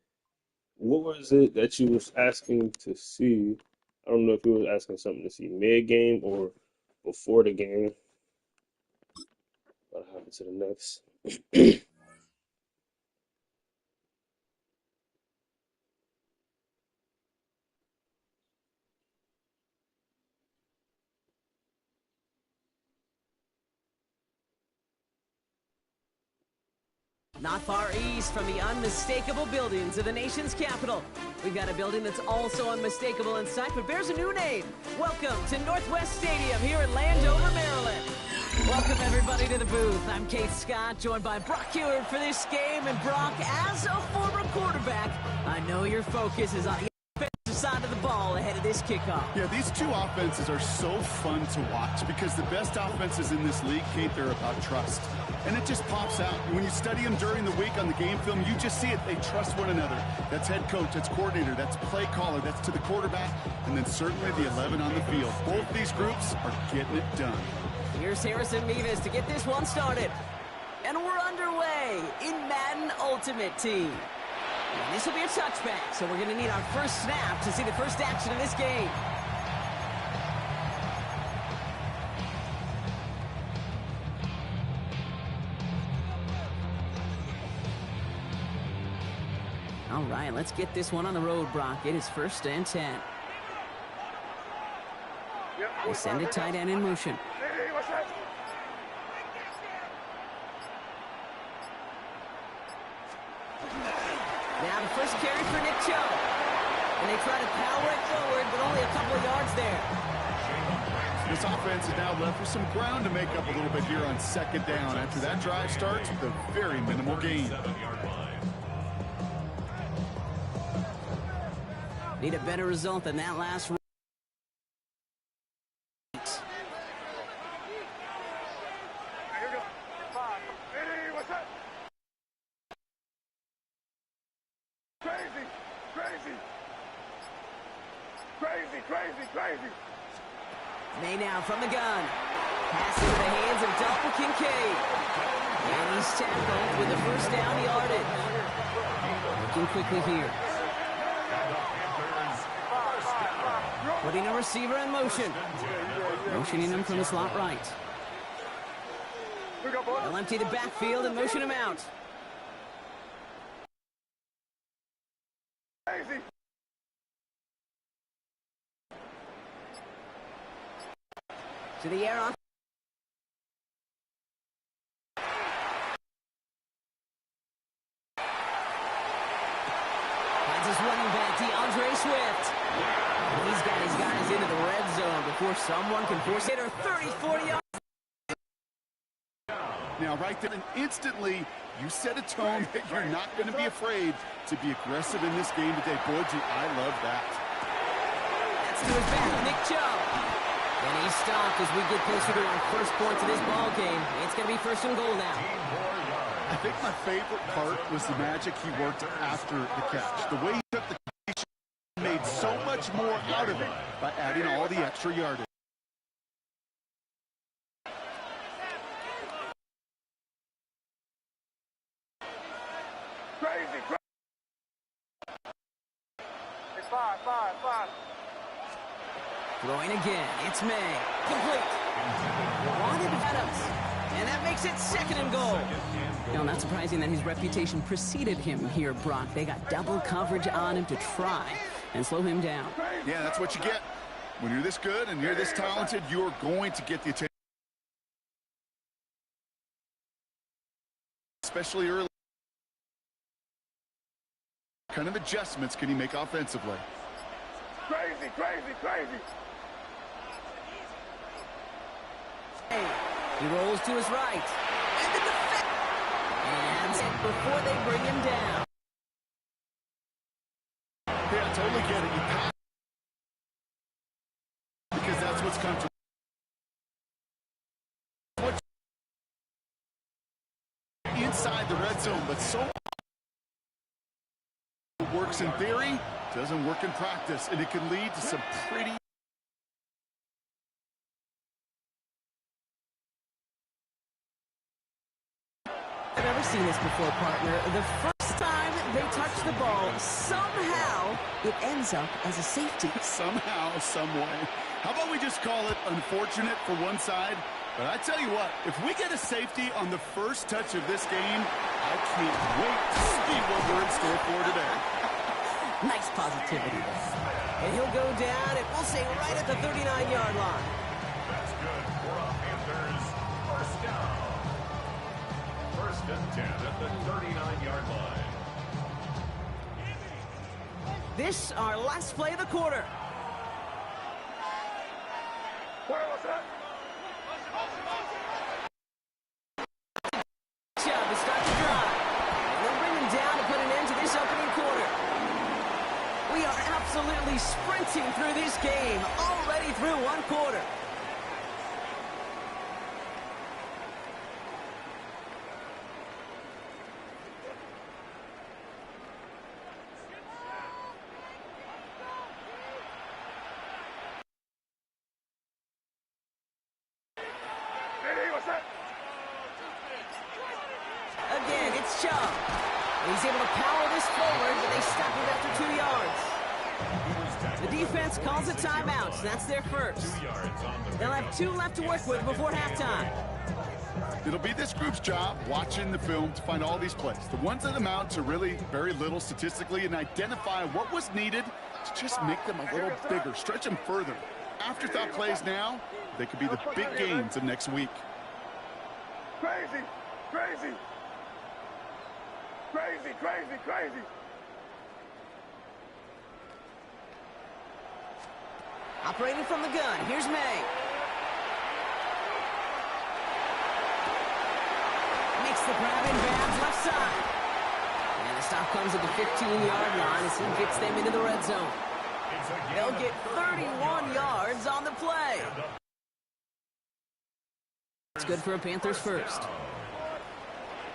[SPEAKER 3] what was it that you was asking to see? I don't know if you was asking something to see mid-game or before the game. What happened to the next?
[SPEAKER 1] Not far east from the unmistakable buildings of the nation's capital. We've got a building that's also unmistakable in sight, but bears a new name. Welcome to Northwest Stadium here in Landover, Maryland. Welcome, everybody, to the booth. I'm Kate Scott, joined by Brock Heward for this game. And Brock, as a former quarterback, I know your focus is on the offensive side of the ball ahead of this kickoff.
[SPEAKER 2] Yeah, these two offenses are so fun to watch because the best offenses in this league, Kate, they're about trust. And it just pops out. When you study them during the week on the game film, you just see it. They trust one another. That's head coach, that's coordinator, that's play caller, that's to the quarterback, and then certainly the 11 on the field. Both these groups are getting it done.
[SPEAKER 1] Here's Harrison Mevis to get this one started. And we're underway in Madden Ultimate Team. And this will be a touchback, so we're going to need our first snap to see the first action in this game. All right, let's get this one on the road, Brock. It is 1st and 10. They send a tight end in motion. Now the first carry for Nick Chubb. And they try to power it forward, but only a couple of yards there.
[SPEAKER 2] This offense is now left with some ground to make up a little bit here on 2nd down after that drive starts with a very minimal gain.
[SPEAKER 1] Need a better result than that last run.
[SPEAKER 5] Crazy.
[SPEAKER 1] May now from the gun. Pass into the hands of Dalton Kincaid. And he's tackled with the 1st down yardage. Looking quickly here. Putting a receiver in motion. Motioning him from the slot right. They'll empty the backfield and motion him out. To the air on. Finds his running back, DeAndre Swift. And he's got his guys into the red zone before someone can force it. Or 30, 40 yards.
[SPEAKER 2] Now, right there, and instantly, you set a tone that you're not going to be afraid to be aggressive in this game today. Boy, do I love that.
[SPEAKER 1] That's to his back, Nick Chubb. And he's stopped as we get closer to our first point to this ball game. It's going to be 1st and goal now.
[SPEAKER 2] I think my favorite part was the magic he worked after the catch. The way he took the catch, made so much more out of it by adding all the extra yardage.
[SPEAKER 5] Crazy. It's five.
[SPEAKER 1] Throwing again. It's May. Complete. Wanted Adams. And that makes it 2nd and goal. Now, not surprising that his reputation preceded him here, Brock. They got double coverage on him to try and slow him down.
[SPEAKER 2] Yeah, that's what you get. When you're this good and you're this talented, you're going to get the attention. Especially early. What kind of adjustments can he make offensively?
[SPEAKER 5] Crazy.
[SPEAKER 1] He rolls to his right. And the defense. And before they bring him down.
[SPEAKER 2] Yeah, I totally get it. You pass because that's what's comfortable. Inside the red zone, but so it works in theory, doesn't work in practice, and it can lead to some pretty.
[SPEAKER 1] I've never seen this before, partner. The first time they touch the ball, somehow it ends up as a safety.
[SPEAKER 2] Somehow, some way. How about we just call it unfortunate for one side? But I tell you what, if we get a safety on the first touch of this game, I can't wait to see what we're in store for today.
[SPEAKER 1] Nice positivity. And he'll go down, and we'll say right at the 39-yard line.
[SPEAKER 4] That's good for our Panthers. 1st down. 1st and 10 at the 39-yard line.
[SPEAKER 1] This, our last play of the quarter. Chubb to start the drive. And they'll bring him down to put an end to this opening quarter. We are absolutely sprinting through this game, already through one quarter. Again, it's Chubb. And he's able to power this forward, but they stop him after 2 yards. The defense calls a timeout. That's their first. They'll have 2 left to work with before halftime.
[SPEAKER 2] It'll be this group's job watching the film to find all these plays. The ones that amount to really very little statistically, and identify what was needed to just make them a little bigger, stretch them further. Afterthought plays now, they could be the big gains of next week.
[SPEAKER 5] Crazy, crazy, crazy, crazy, crazy.
[SPEAKER 1] Operating from the gun, here's May. Makes the grab in bounds left side. And the stop comes at the 15-yard line as he gets them into the red zone. They'll get 31 yards on the play. It's good for a Panthers first.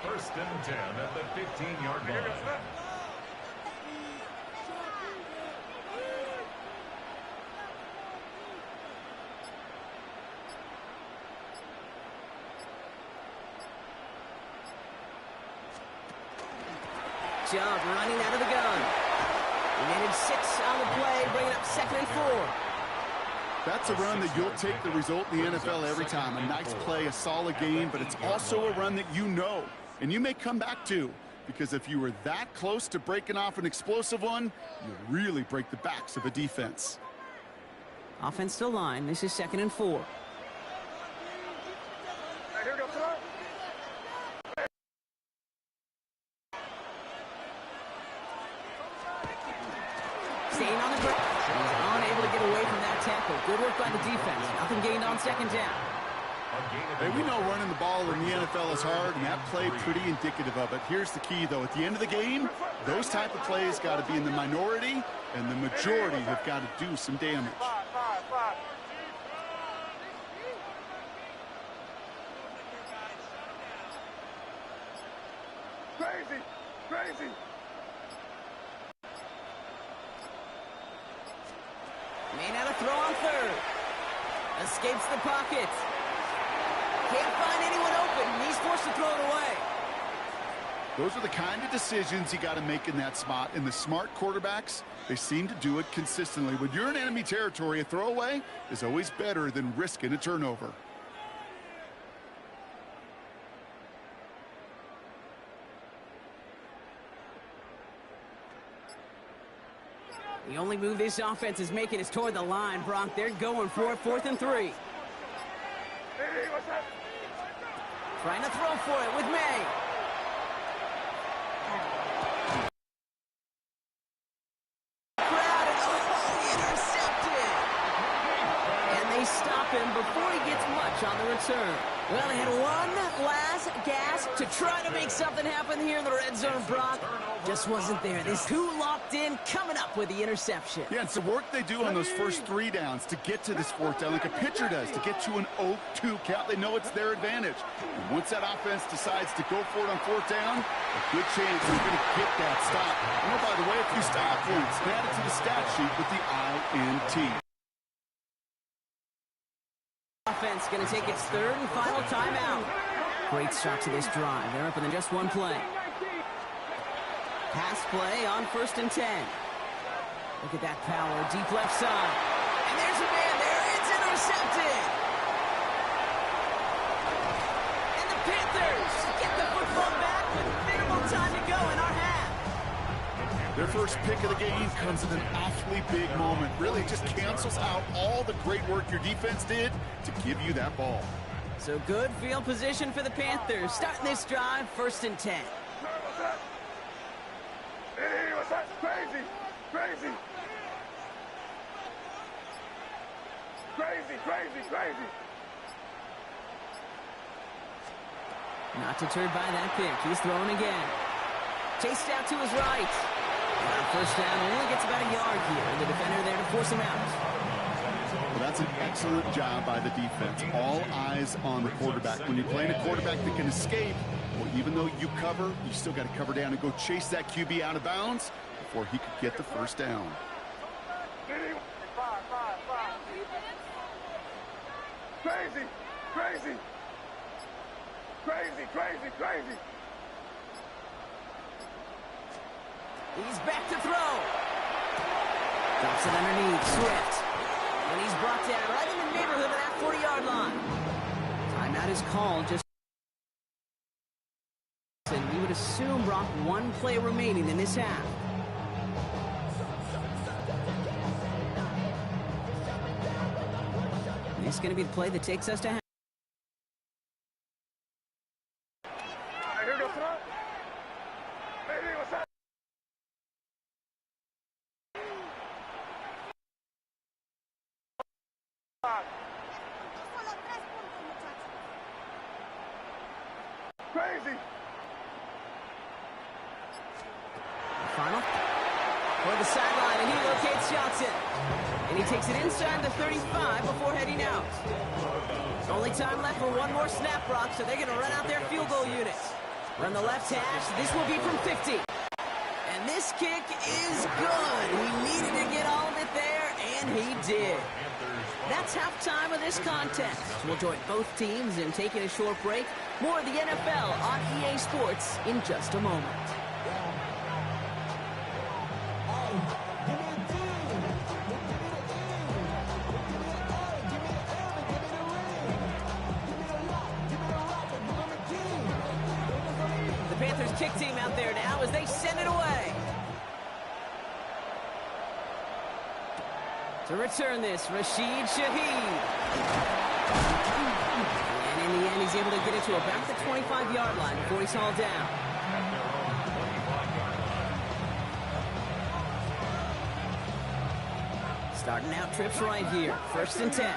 [SPEAKER 4] First and 10 at the 15-yard line.
[SPEAKER 1] Jump running out of the gun. Managed 6 on the play, bringing up 2nd and 4.
[SPEAKER 2] That's a run that you'll take the result in the NFL every time. A nice play, a solid game, but it's also a run that you know, and you may come back to, because if you were that close to breaking off an explosive one, you really break the backs of a defense.
[SPEAKER 1] Offense to line. This is 2nd and 4.
[SPEAKER 5] Here we go, sir.
[SPEAKER 1] Staying on the ground. He's unable to get away from that tackle. Good work by the defense. Nothing gained on 2nd down.
[SPEAKER 2] Hey, we know running the ball in the NFL is hard, and that play pretty indicative of it. Here's the key, though. At the end of the game, those type of plays got to be in the minority, and the majority have got to do some damage.
[SPEAKER 5] Crazy, crazy.
[SPEAKER 1] May not have throw on 3rd. Escapes the pocket. Can't find anyone open. He's forced to throw it away.
[SPEAKER 2] Those are the kind of decisions you got to make in that spot. And the smart quarterbacks, they seem to do it consistently. When you're in enemy territory, a throwaway is always better than risking a turnover.
[SPEAKER 1] The only move this offense is making is toward the line, Bronk. They're going for it, 4th and 3.
[SPEAKER 5] Hey, what's that?
[SPEAKER 1] Trying to throw for it with May. Crowded. Oh, intercepted. And they stop him before he gets much on the return. Well, they had one last gasp to try to make something happen here in the red zone, Brock. Just wasn't there. This two locked in, coming up with the interception.
[SPEAKER 2] Yeah, it's the work they do on those first 3 downs to get to this 4th down, like a pitcher does, to get to an 0-2 count. They know it's their advantage. And once that offense decides to go for it on 4th down, a good chance they're going to get that stop. And oh, by the way, a few stop points. Add it to the stat sheet with the INT.
[SPEAKER 1] Offense going to take its 3rd and final timeout. Great start to this drive. They're up in just one play. Pass play on 1st and 10. Look at that power, deep left side. And there's a man there. It's intercepted. And the Panthers get the football back with minimal time to go in our half.
[SPEAKER 2] Their first pick of the game comes at an awfully big moment. Really just cancels out all the great work your defense did to give you that ball.
[SPEAKER 1] So good field position for the Panthers. Starting this drive, 1st and 10.
[SPEAKER 5] What's that? Hey, what's that? Crazy, crazy. Crazy, crazy, crazy.
[SPEAKER 1] Not deterred by that pick. He's throwing again. Chased out to his right. And on 1st down, only gets about a yard here. The defender there to force him out.
[SPEAKER 2] Well, that's an excellent job by the defense. All eyes on the quarterback. When you're playing a quarterback that can escape, well, even though you cover, you still got to cover down and go chase that QB out of bounds before he could get the 1st down.
[SPEAKER 5] Crazy, crazy. Crazy, crazy, crazy.
[SPEAKER 1] He's back to throw. Drops it underneath. Swift. And he's brought down right in the neighborhood of that 40-yard line. Timeout is called just would assume, Brock, one play remaining in this half. This is going to be the play that takes us to half.
[SPEAKER 5] Crazy.
[SPEAKER 1] Final. For the sideline, and he locates Johnson. And he takes it inside the 35 before heading out. Only time left for one more snap, Brock, so they're going to run out their field goal units. Run the left hash. This will be from 50. And this kick is good. He needed to get all of it there, and he did. That's halftime of this contest. We'll join both teams in taking a short break. More of the NFL on EA Sports in just a moment. The Panthers kick team out there now as they send it away. To return this, Rashid Shaheed. And in the end, he's able to get it to about the 25-yard line before he's hauled down. Starting out trips right here. 1st and 10.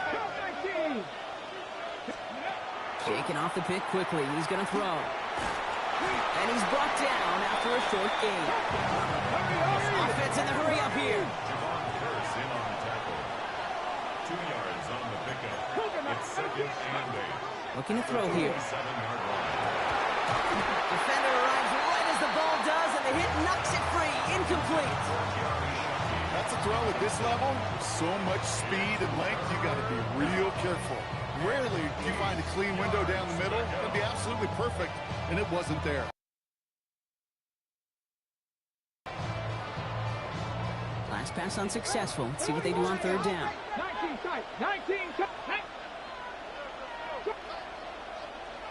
[SPEAKER 1] Shaking off the pick quickly. He's going to throw. And he's brought down after a short gain. Offense in the hurry up here.
[SPEAKER 4] 2 yards on the pickup. It's 2nd and 8.
[SPEAKER 1] Looking to throw here.
[SPEAKER 4] 7-yard line.
[SPEAKER 1] Defender arrives right as the ball does, and the hit knocks it free. Incomplete.
[SPEAKER 2] That's a throw at this level. So much speed and length, you got to be real careful. Rarely do you find a clean window down the middle. It'd be absolutely perfect, and it wasn't there.
[SPEAKER 1] Last pass unsuccessful. Let's see what they do on 3rd down.
[SPEAKER 5] 19 tight. 19 tight.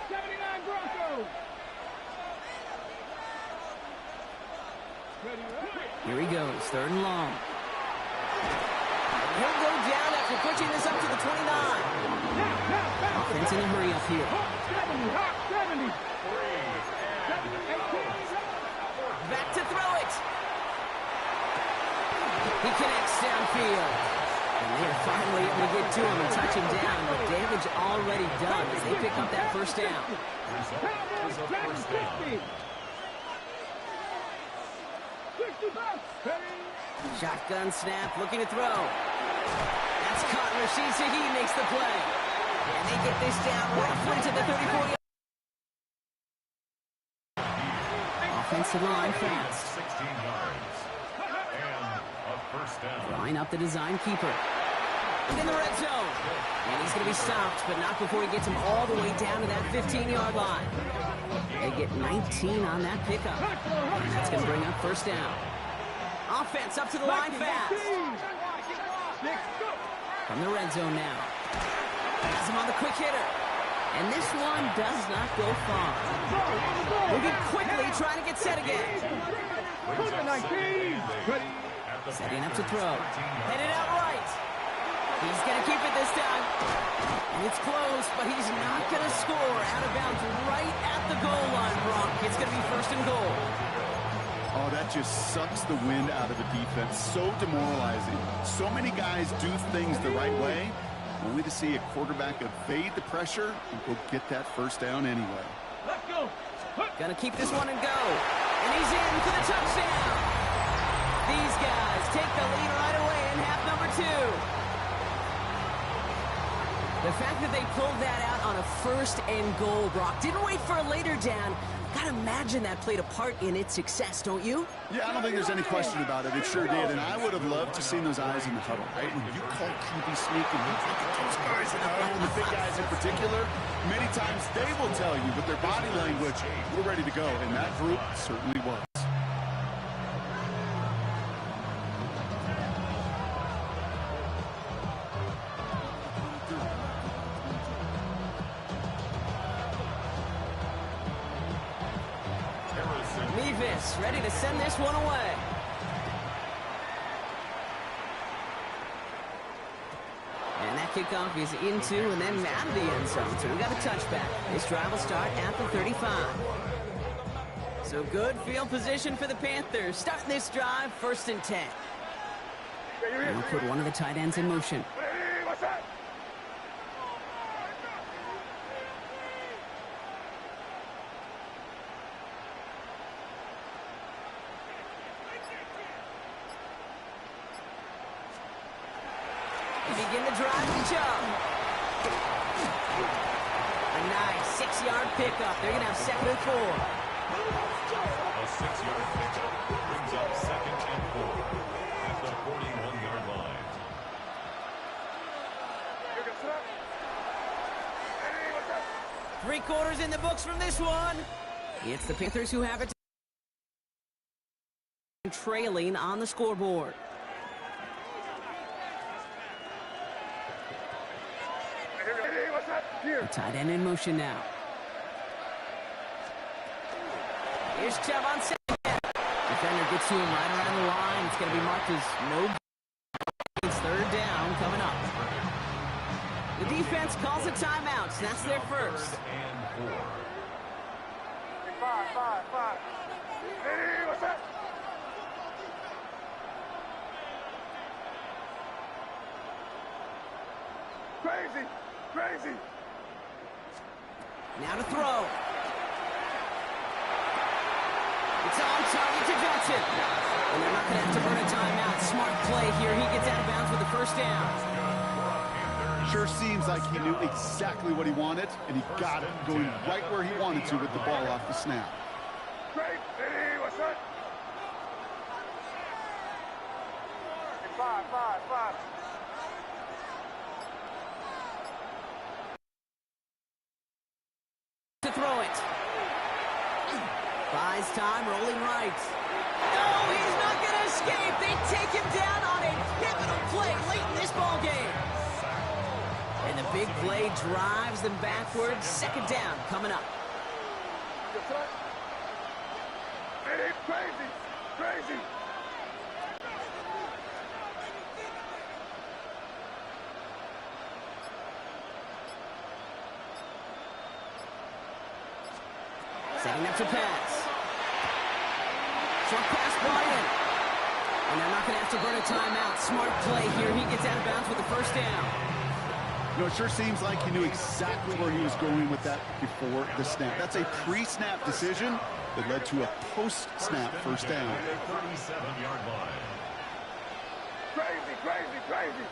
[SPEAKER 5] 79 Broncos. Ready, ready.
[SPEAKER 1] Here he goes, 3rd and long. He'll go down after pushing this up to the 29.
[SPEAKER 5] Now.
[SPEAKER 1] Offense in a hurry up here.
[SPEAKER 5] Hawk 70. Hawk 70. 18.
[SPEAKER 1] Back to throw it. He connects downfield. And they're finally able to get to him and touch him down, but damage already done as they pick up that 1st down.
[SPEAKER 4] Result is a 1st down.
[SPEAKER 5] 60.
[SPEAKER 1] Shotgun snap, looking to throw. That's caught. Rashid Shaheed makes the play. And they get this down roughly to the 34-yard. Offensive line fast.
[SPEAKER 4] 16 yards. And a 1st down.
[SPEAKER 1] Drawing up the design keeper. In the red zone. And he's going to be stopped, but not before he gets him all the way down to that 15-yard line. They get 19 on that pickup. And that's going to bring up 1st down. Offense up to the line fast. From the red zone now. Has him on the quick hitter. And this one does not go far. Moving quickly, trying to get set again. Setting up to throw. Headed out right. He's going to keep it this time. And it's close, but he's not going to score out of bounds right at the goal line, Brock. It's going to be 1st and goal.
[SPEAKER 2] Oh, that just sucks the wind out of a defense. So demoralizing. So many guys do things the right way, only to see a quarterback evade the pressure and go get that 1st down anyway.
[SPEAKER 5] Let's go.
[SPEAKER 1] Gonna keep this one and go. And he's in for the touchdown. These guys take the lead right away in half number 2. The fact that they pulled that out on a 1st and goal, Brock, didn't wait for a later down. Gotta imagine that played a part in its success, don't you?
[SPEAKER 2] Yeah, I don't think there's any question about it. It sure did, and I would have loved to seen those eyes in the huddle, right? When you call QB sneak and you look at those guys in the huddle, the big guys in particular, many times they will tell you with their body language, we're ready to go, and that group certainly was.
[SPEAKER 1] fists, ready to send this one away. And that kickoff is into and then out of the end zone. So we got a touchback. This drive will start at the 35. So good field position for the Panthers. Starting this drive, 1st and 10. And we'll put one of the tight ends in motion. Begin the drive and jump. A nice 6-yard pickup. They're going to have 2nd and 4.
[SPEAKER 4] A 6-yard pickup brings up 2nd and 4 at the 41-yard line.
[SPEAKER 1] Three quarters in the books from this one. It's the Panthers who have it, trailing on the scoreboard. The tight end in motion now. Here's Chubb on 2nd. Defender gets to him right around the line. It's going to be marked as no. It's 3rd down coming up. The defense calls a timeout. So that's their first.
[SPEAKER 4] 3rd and 4.
[SPEAKER 5] 5. Hey, what's up? Crazy.
[SPEAKER 1] Now to throw. It's on target to Johnson. And they're not going to have to burn a timeout. Smart play here. He gets out of bounds with the 1st down.
[SPEAKER 2] Sure seems like he knew exactly what he wanted, and he got it going right where he wanted to with the ball off the snap.
[SPEAKER 5] Great. Hey, what's up? 5.
[SPEAKER 1] To throw it. Buys time, rolling right. No, he's not going to escape. They take him down on a pivotal play late in this ball game. And the big play drives them backwards. 2nd down coming up.
[SPEAKER 5] Hey, crazy.
[SPEAKER 1] Setting up to pass. Short pass brought in. And they're not going to have to burn a timeout. Smart play here. He gets out of bounds with the 1st down.
[SPEAKER 2] You know, it sure seems like he knew exactly where he was going with that before the snap. That's a pre-snap decision that led to a post-snap 1st down.
[SPEAKER 4] 37-yard line.
[SPEAKER 5] Crazy.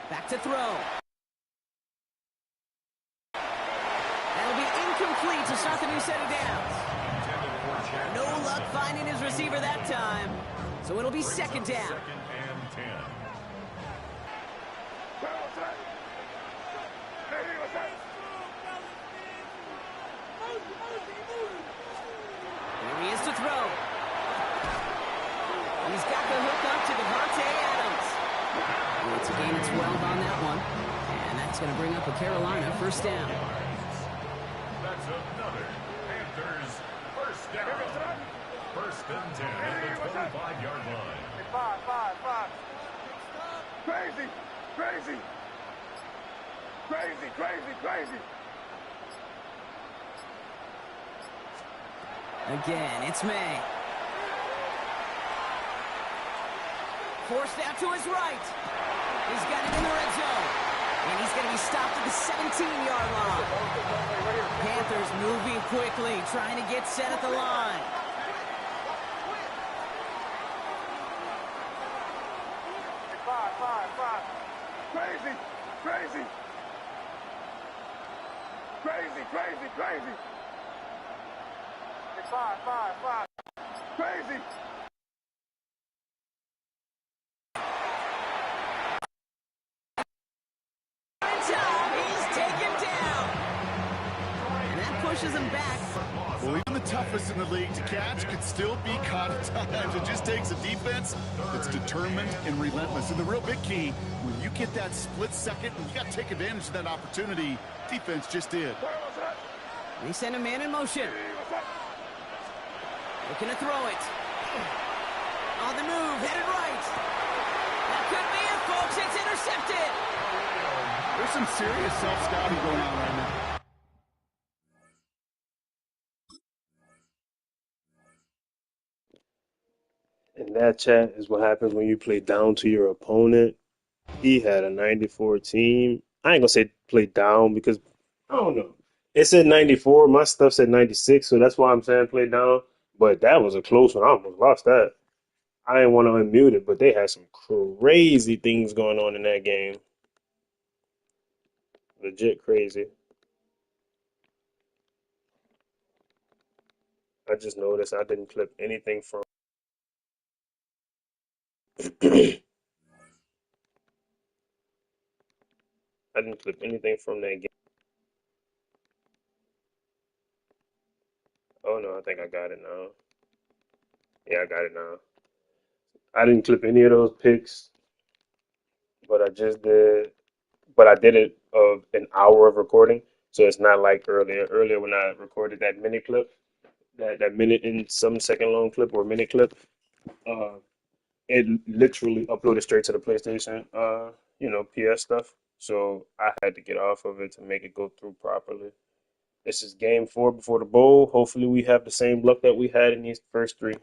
[SPEAKER 1] Back to throw. That'll be incomplete to start the new set of downs. No luck finding his receiver that time. So it'll be 2nd down.
[SPEAKER 4] 2nd and 10.
[SPEAKER 5] Hey, what's up?
[SPEAKER 1] Here he is to throw. He's got the hook up to Devontae Adams. It's a gain of 12 on that one. And that's going to bring up a Carolina 1st down.
[SPEAKER 4] That's another Panthers 1st down. 1st and 10 at the 25-yard line.
[SPEAKER 5] 5. Crazy.
[SPEAKER 1] Again, it's May. Forced out to his right. He's got it in the red zone. And he's going to be stopped at the 17-yard line. Panthers moving quickly, trying to get set at the line.
[SPEAKER 5] Five. Crazy. 5. Crazy.
[SPEAKER 1] He's taken down. And that pushes him back.
[SPEAKER 2] Well, even the toughest in the league to catch could still be caught at times. It just takes a defense that's determined and relentless. And the real big key, when you get that split second, and you got to take advantage of that opportunity, defense just did.
[SPEAKER 1] They send a man in motion. Looking to throw it. On the move, headed right. That could be it, folks. It's intercepted.
[SPEAKER 2] There's some serious self-scouting going on right now.
[SPEAKER 3] And that, chat, is what happens when you play down to your opponent. He had a 94 team. I ain't gonna say play down because I don't know. It said 94. My stuff said 96, so that's why I'm saying play down. But that was a close one. I almost lost that. I didn't want to unmute it, but they had some crazy things going on in that game. Legit crazy. I just noticed I didn't clip anything from. I didn't clip anything from that game. Oh no, I think I got it now. Yeah, I got it now. I didn't clip any of those pics, but I just did. But I did it of an hour of recording, so it's not like earlier. Earlier when I recorded that mini clip, that minute and some second long clip or minute clip, uh, it literally uploaded straight to the PlayStation, PS stuff. So I had to get off of it to make it go through properly. This is game 4 before the bowl. Hopefully we have the same luck that we had in these first 3.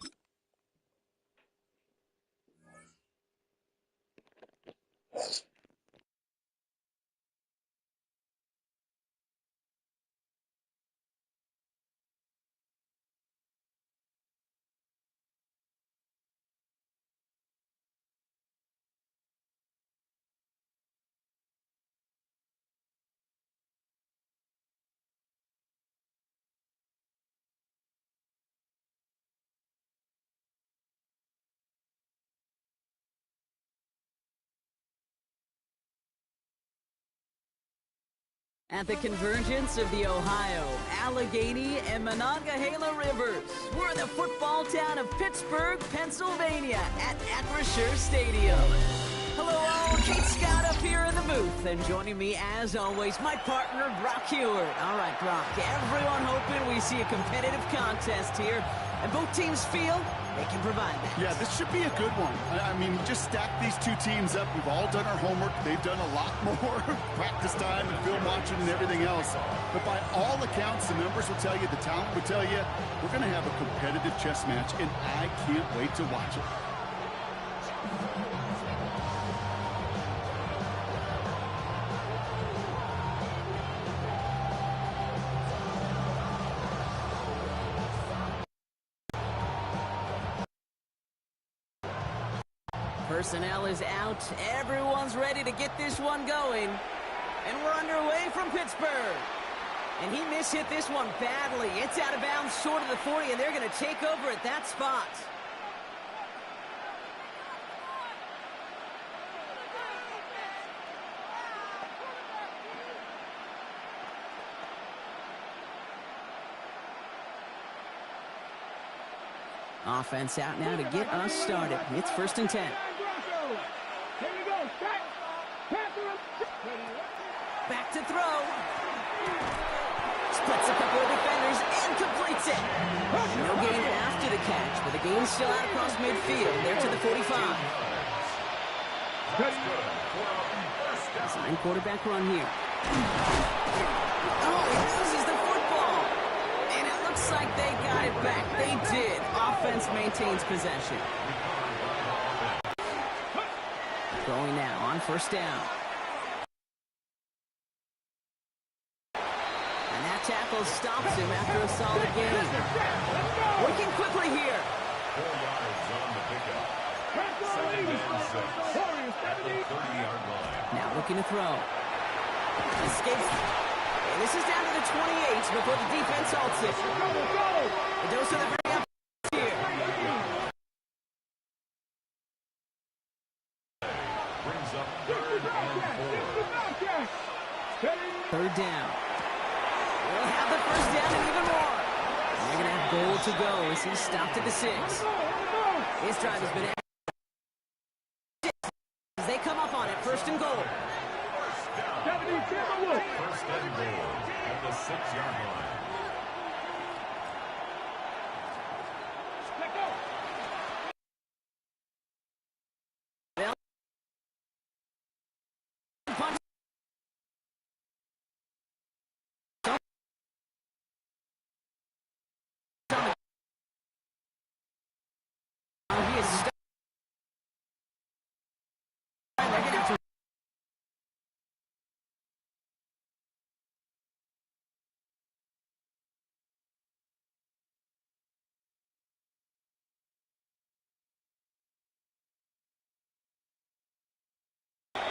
[SPEAKER 1] At the convergence of the Ohio, Allegheny, and Monongahela Rivers, we're in the football town of Pittsburgh, Pennsylvania, at Acrisure Stadium. Hello all, Kate Scott up here in the booth, and joining me as always, my partner, Brock Heward. All right, Brock, everyone hoping we see a competitive contest here, and both teams feel they can provide that.
[SPEAKER 2] Yeah, this should be a good one. I mean, just stack these two teams up. We've all done our homework. They've done a lot more practice time and film watching and everything else. But by all accounts, the numbers will tell you, the talent will tell you, we're going to have a competitive chess match, and I can't wait to watch it.
[SPEAKER 1] Personnel is out. Everyone's ready to get this one going. And we're underway from Pittsburgh. And he mishit this one badly. It's out of bounds short of the 40, and they're going to take over at that spot. Offense out now to get us started. It's 1st and 10. Back to throw. Splits a couple of defenders and completes it. No gain after the catch, but the gain's still out across midfield. They're to the 45. Design quarterback run here. Oh, he loses the football. And it looks like they got it back. They did. Offense maintains possession. Going now on 1st down. And that tackle stops him after a solid gain. Working quickly here.
[SPEAKER 4] 4 yards on the pickup. 7 and 6 at the 30-yard line.
[SPEAKER 1] Now looking to throw. Escapes. And this is down to the 28 before the defense halts it. The dose of the bring up here.
[SPEAKER 4] Brings up 3rd and 4.
[SPEAKER 1] 3rd down. We'll have the 1st down and even more. They're going to have goal to go as he stopped at the 6. His drive has been as they come up on it, 1st and goal.
[SPEAKER 4] First and goal at the 6-yard line.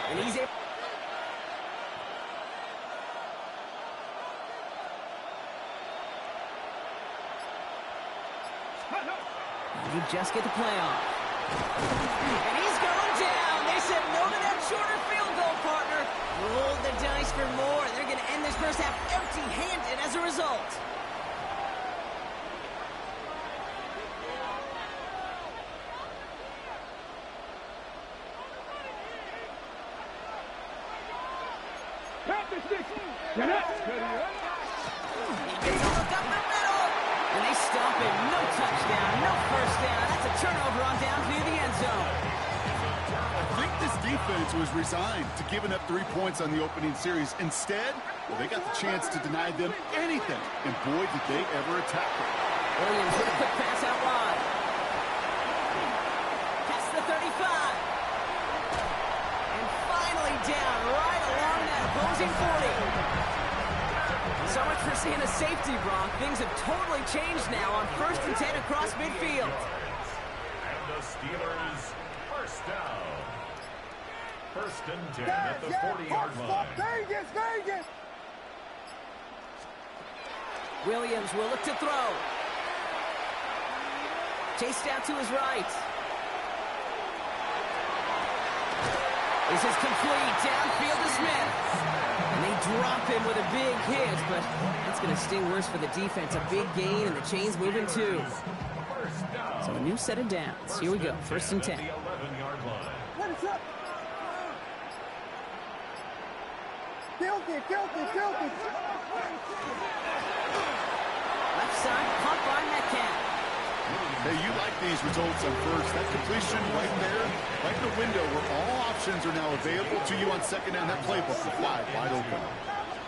[SPEAKER 1] And he's able. You just get the playoff. And he's going down. They said no to that shorter field goal, partner. Roll the dice for more. They're going to end this first half empty-handed as a result.
[SPEAKER 5] Get up.
[SPEAKER 1] He gets a look up the middle. And they stop it. No touchdown, no first down. That's a turnover on down near the end zone.
[SPEAKER 2] I think this defense was resigned to giving up 3 points on the opening series. Instead, well, they got the chance to deny them anything. And boy, did they ever attack it.
[SPEAKER 1] Williams with a quick pass out wide. Past the 35. And finally down right along that opposing 40. So much for seeing a safety, Brock. Things have totally changed now on 1st and 10 across midfield.
[SPEAKER 4] And the Steelers, first down. 1st and 10 at the 40-yard line.
[SPEAKER 5] Vegas!
[SPEAKER 1] Williams will look to throw. Chased out to his right. This is complete. Downfield to Smith. And they drop him with a big hit, but that's going to sting worse for the defense. A big gain, and the chain's moving too. So a new set of downs. Here we go. 1st and 10.
[SPEAKER 4] The 11-yard line.
[SPEAKER 5] What is up? Guilty.
[SPEAKER 1] Left side, caught by Metcalf.
[SPEAKER 2] Hey, you like these results on 1st. That completion right there, right in the window where all options are now available to you on 2nd down. That playbook will fly wide open.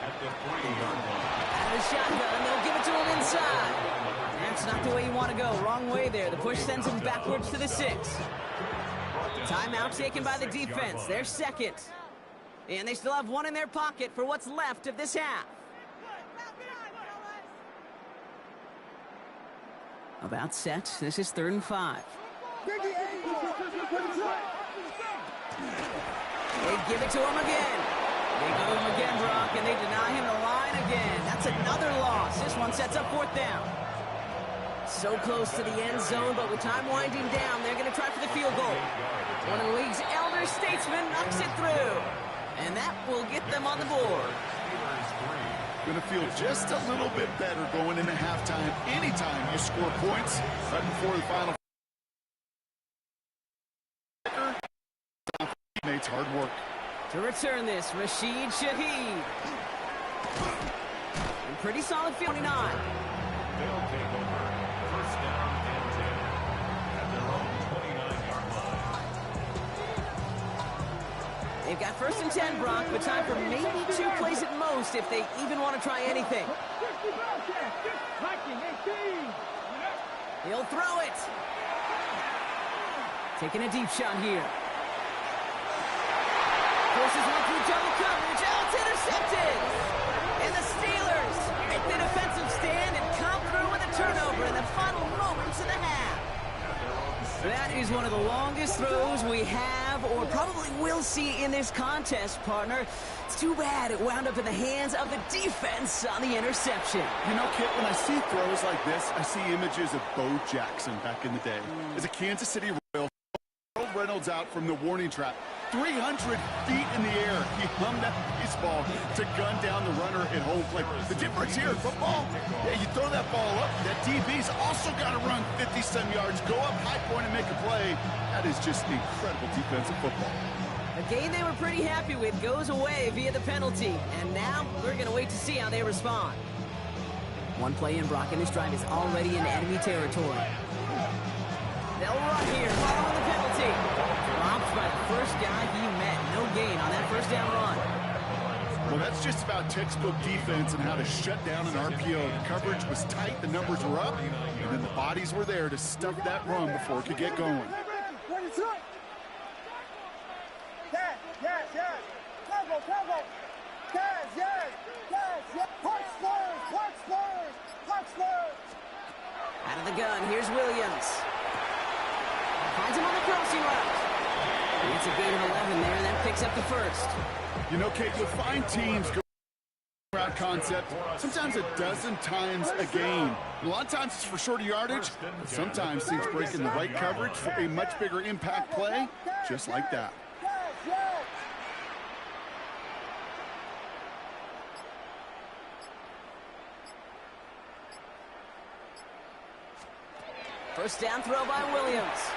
[SPEAKER 4] At the 3-yard line.
[SPEAKER 1] Out of the shotgun, they'll give it to him inside. That's not the way you want to go. Wrong way there. The push sends him backwards to the 6. Timeout taken by the defense. They're 2nd. And they still have 1 in their pocket for what's left of this half. About set. This is 3rd and 5. They give it to him again. They go to him again, Brock, and they deny him the line again. That's another loss. This one sets up 4th down. So close to the end zone, but with time winding down, they're going to try for the field goal. One of the league's elder statesmen knocks it through. And that will get them on the board.
[SPEAKER 2] Going to feel just a little bit better going into halftime anytime you score points right before the final. Teammates hard work.
[SPEAKER 1] To return this, Rashid Shaheed. And pretty solid 29.
[SPEAKER 4] They'll take over. 1st down and 10 at their own 29-yard line.
[SPEAKER 1] They've got 1st and 10, Brock, but time for maybe 2 plays at most if they even want to try anything. He'll throw it. Taking a deep shot here. Forces one through double coverage. Oh, it's intercepted. And the Steelers make the defensive stand and come through with a turnover in the final moments of the half. That is one of the longest throws we have or probably will see in this contest, partner. It's too bad it wound up in the hands of the defense on the interception.
[SPEAKER 2] You know, Kit, when I see throws like this, I see images of Bo Jackson back in the day. As a Kansas City Royal, Reynolds out from the warning track. 300 feet in the air. He hummed that baseball to gun down the runner at home plate. The difference here in football, yeah, you throw that ball up, that DB's also got to run 50-some yards, go up high point and make a play. That is just incredible defensive football.
[SPEAKER 1] A game they were pretty happy with goes away via the penalty. And now we're going to wait to see how they respond. One play in, Brock, and this drive is already in enemy territory. They'll run here following the penalty. Dropped by the first guy he met. No gain on that first down run.
[SPEAKER 2] Well, that's just about textbook defense and how to shut down an RPO. The coverage was tight, the numbers were up, and then the bodies were there to stuff that run before it could get going.
[SPEAKER 5] Yes. Cover. Yes. Punch Spurs.
[SPEAKER 1] Out of the gun, here's Williams. Finds him on the crossing route. It's a gain of 11 there, and that picks up the first.
[SPEAKER 2] You know, Kate, you'll find teams go route concept sometimes a dozen times a game. A lot of times it's for shorter yardage, but sometimes things break in the right coverage for a much bigger impact play, just like that.
[SPEAKER 1] First down throw by Williams.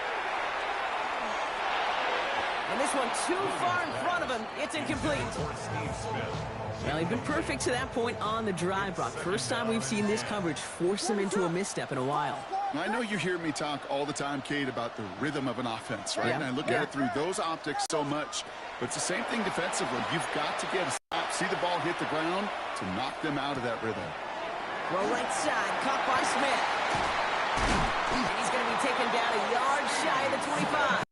[SPEAKER 1] And this one too far in front of him. It's incomplete. Well, he'd been perfect to that point on the drive, Brock. First time we've seen this coverage force him into a misstep in a while.
[SPEAKER 2] I know you hear me talk all the time, Kate, about the rhythm of an offense, right?
[SPEAKER 1] Yeah.
[SPEAKER 2] And I look at it through those optics so much. But it's the same thing defensively. You've got to get a stop, see the ball hit the ground to knock them out of that rhythm.
[SPEAKER 1] Well, right side, caught by Smith. And he's going to be taken down a yard shy of the 25.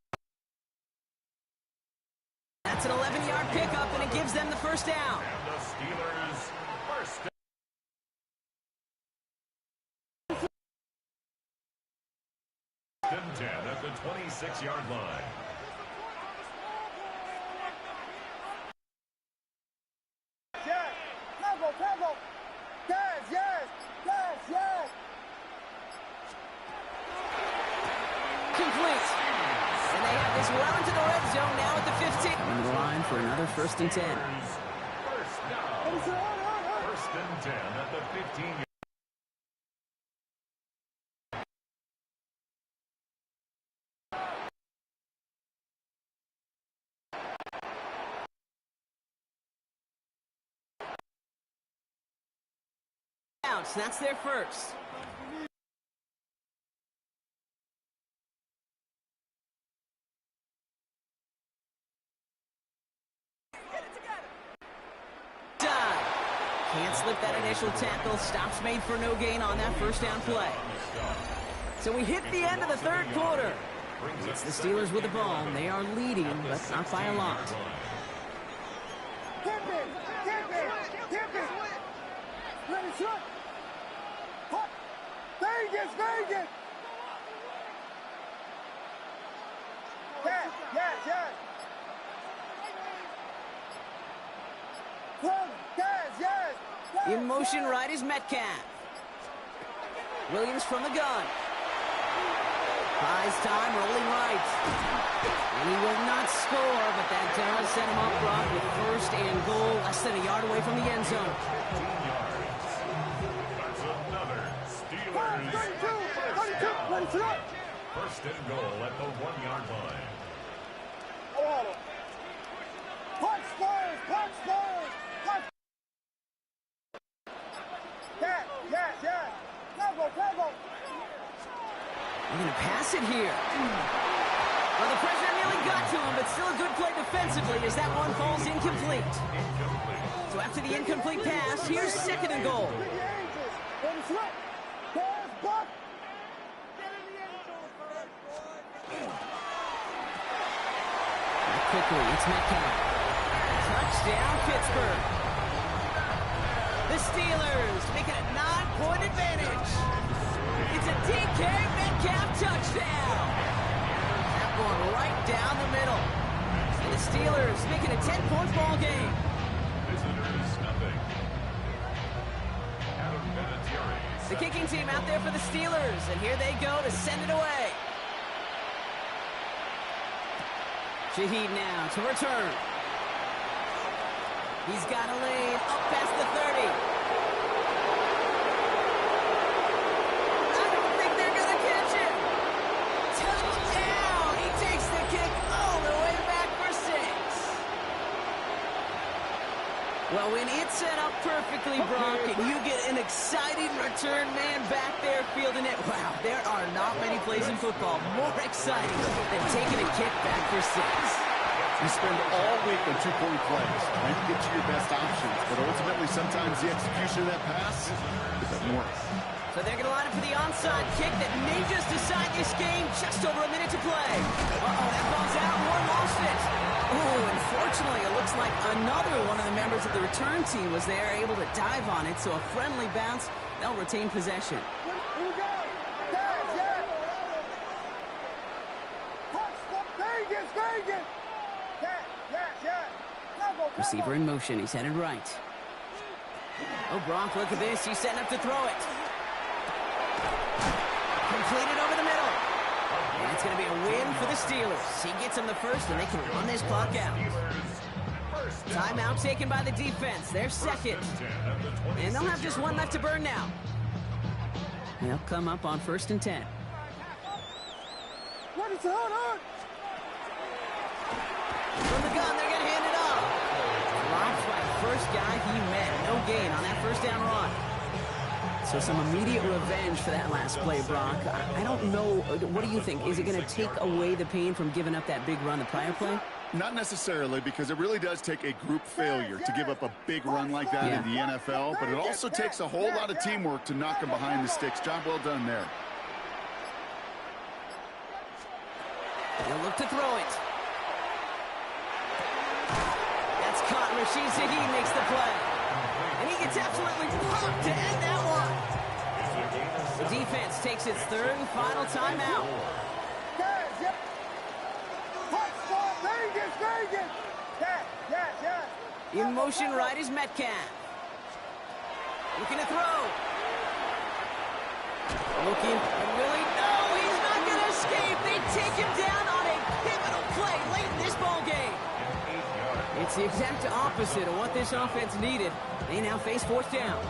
[SPEAKER 1] That's an 11-yard pickup, and it gives them the first down.
[SPEAKER 4] And the Steelers first down. And 10 at the 26-yard line.
[SPEAKER 5] Yes.
[SPEAKER 1] Complete. And they have this well into the red zone now at the 15. Coming to the line for another 1st and 10.
[SPEAKER 4] First down. First and 10 at the 15-yard.
[SPEAKER 1] So that's their first. Can't slip that initial tackle. Stops made for no gain on that first down play. So we hit the end of the third quarter. It's the Steelers with the ball. They are leading, but not by a lot.
[SPEAKER 5] Ready, shot. Vegas. Yes.
[SPEAKER 1] In motion right is Metcalf. Williams from the gun. Buys time, rolling right. And he will not score, but that does set him up, Brock, with first and goal, less than a yard away from the end zone.
[SPEAKER 4] 15 yards. That's another Steelers first down. First and goal at the 1-yard line.
[SPEAKER 5] Punch Spurs. Yes. Cover.
[SPEAKER 1] They're going to pass it here. Well, the pressure nearly got to him, but still a good play defensively as that one falls incomplete. So after the incomplete pass, here's 2nd and goal. Quickly, it's Metcalf. Touchdown, Pittsburgh. The Steelers make it a 9-point advantage. It's a DK Metcalf touchdown. That one right down the middle. And the Steelers make it a 10-point ball game.
[SPEAKER 4] Visitors nothing. Adam Vinatieri.
[SPEAKER 1] The kicking team out there for the Steelers, and here they go to send it away. Shaheed now to return. He's got a lane up past the 30. I don't think they're going to catch him. Touchdown! He takes the kick all the way back for 6. Well, when it's set up perfectly, Brock, and you get an exciting return man back there fielding it, wow, there are not many plays in football more exciting than taking a kick back for 6.
[SPEAKER 2] You spend all week on two-point plays, trying to get you your best options, but ultimately sometimes the execution of that pass doesn't work.
[SPEAKER 1] So they're going to line up for the onside kick that may just decide this game. Just over a minute to play. Uh-oh, that ball's out. Moore lost it. Oh, unfortunately, it looks like another one of the members of the return team was there, able to dive on it. So a friendly bounce. They'll retain possession.
[SPEAKER 5] Here we go. Vegas.
[SPEAKER 1] Receiver in motion. He's headed right. Oh, Gronk, look at this. He's setting up to throw it. Completed over the middle. And it's going to be a win for the Steelers. He gets them the first, and they can run this clock out. Timeout taken by the defense. They're second. And they'll have just one left to burn now. They'll come up on 1st and 10.
[SPEAKER 5] What is hold on?
[SPEAKER 1] From the gun, they're going to hand it off. Dropped by the first guy he met. No gain on that first down run. So some immediate revenge for that last play, Brock. I don't know. What do you think? Is it going to take away the pain from giving up that big run the prior play?
[SPEAKER 2] Not necessarily, because it really does take a group failure to give up a big run like that in the NFL, but it also takes a whole lot of teamwork to knock them behind the sticks. Job well done there.
[SPEAKER 1] They'll look to throw it. That's caught. Rashid Shaheed makes the play. And he gets absolutely pumped to end that one. The defense takes its third and final timeout. In motion right is Metcalf. Looking to throw. Looking, and Willie, no, he's not going to escape. They take him down on a pivotal play late in this ball game. It's the exact opposite of what this offense needed. They now face 4th down.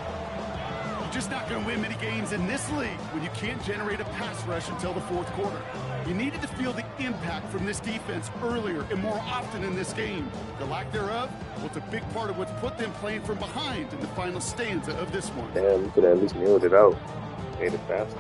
[SPEAKER 2] You're just not going to win many games in this league when you can't generate a pass rush until the 4th quarter. You needed to feel the impact from this defense earlier and more often in this game. The lack thereof, well, it's a big part of what's put them playing from behind in the final stanza of this one.
[SPEAKER 3] Damn, you could have at least nailed it out. Made it faster.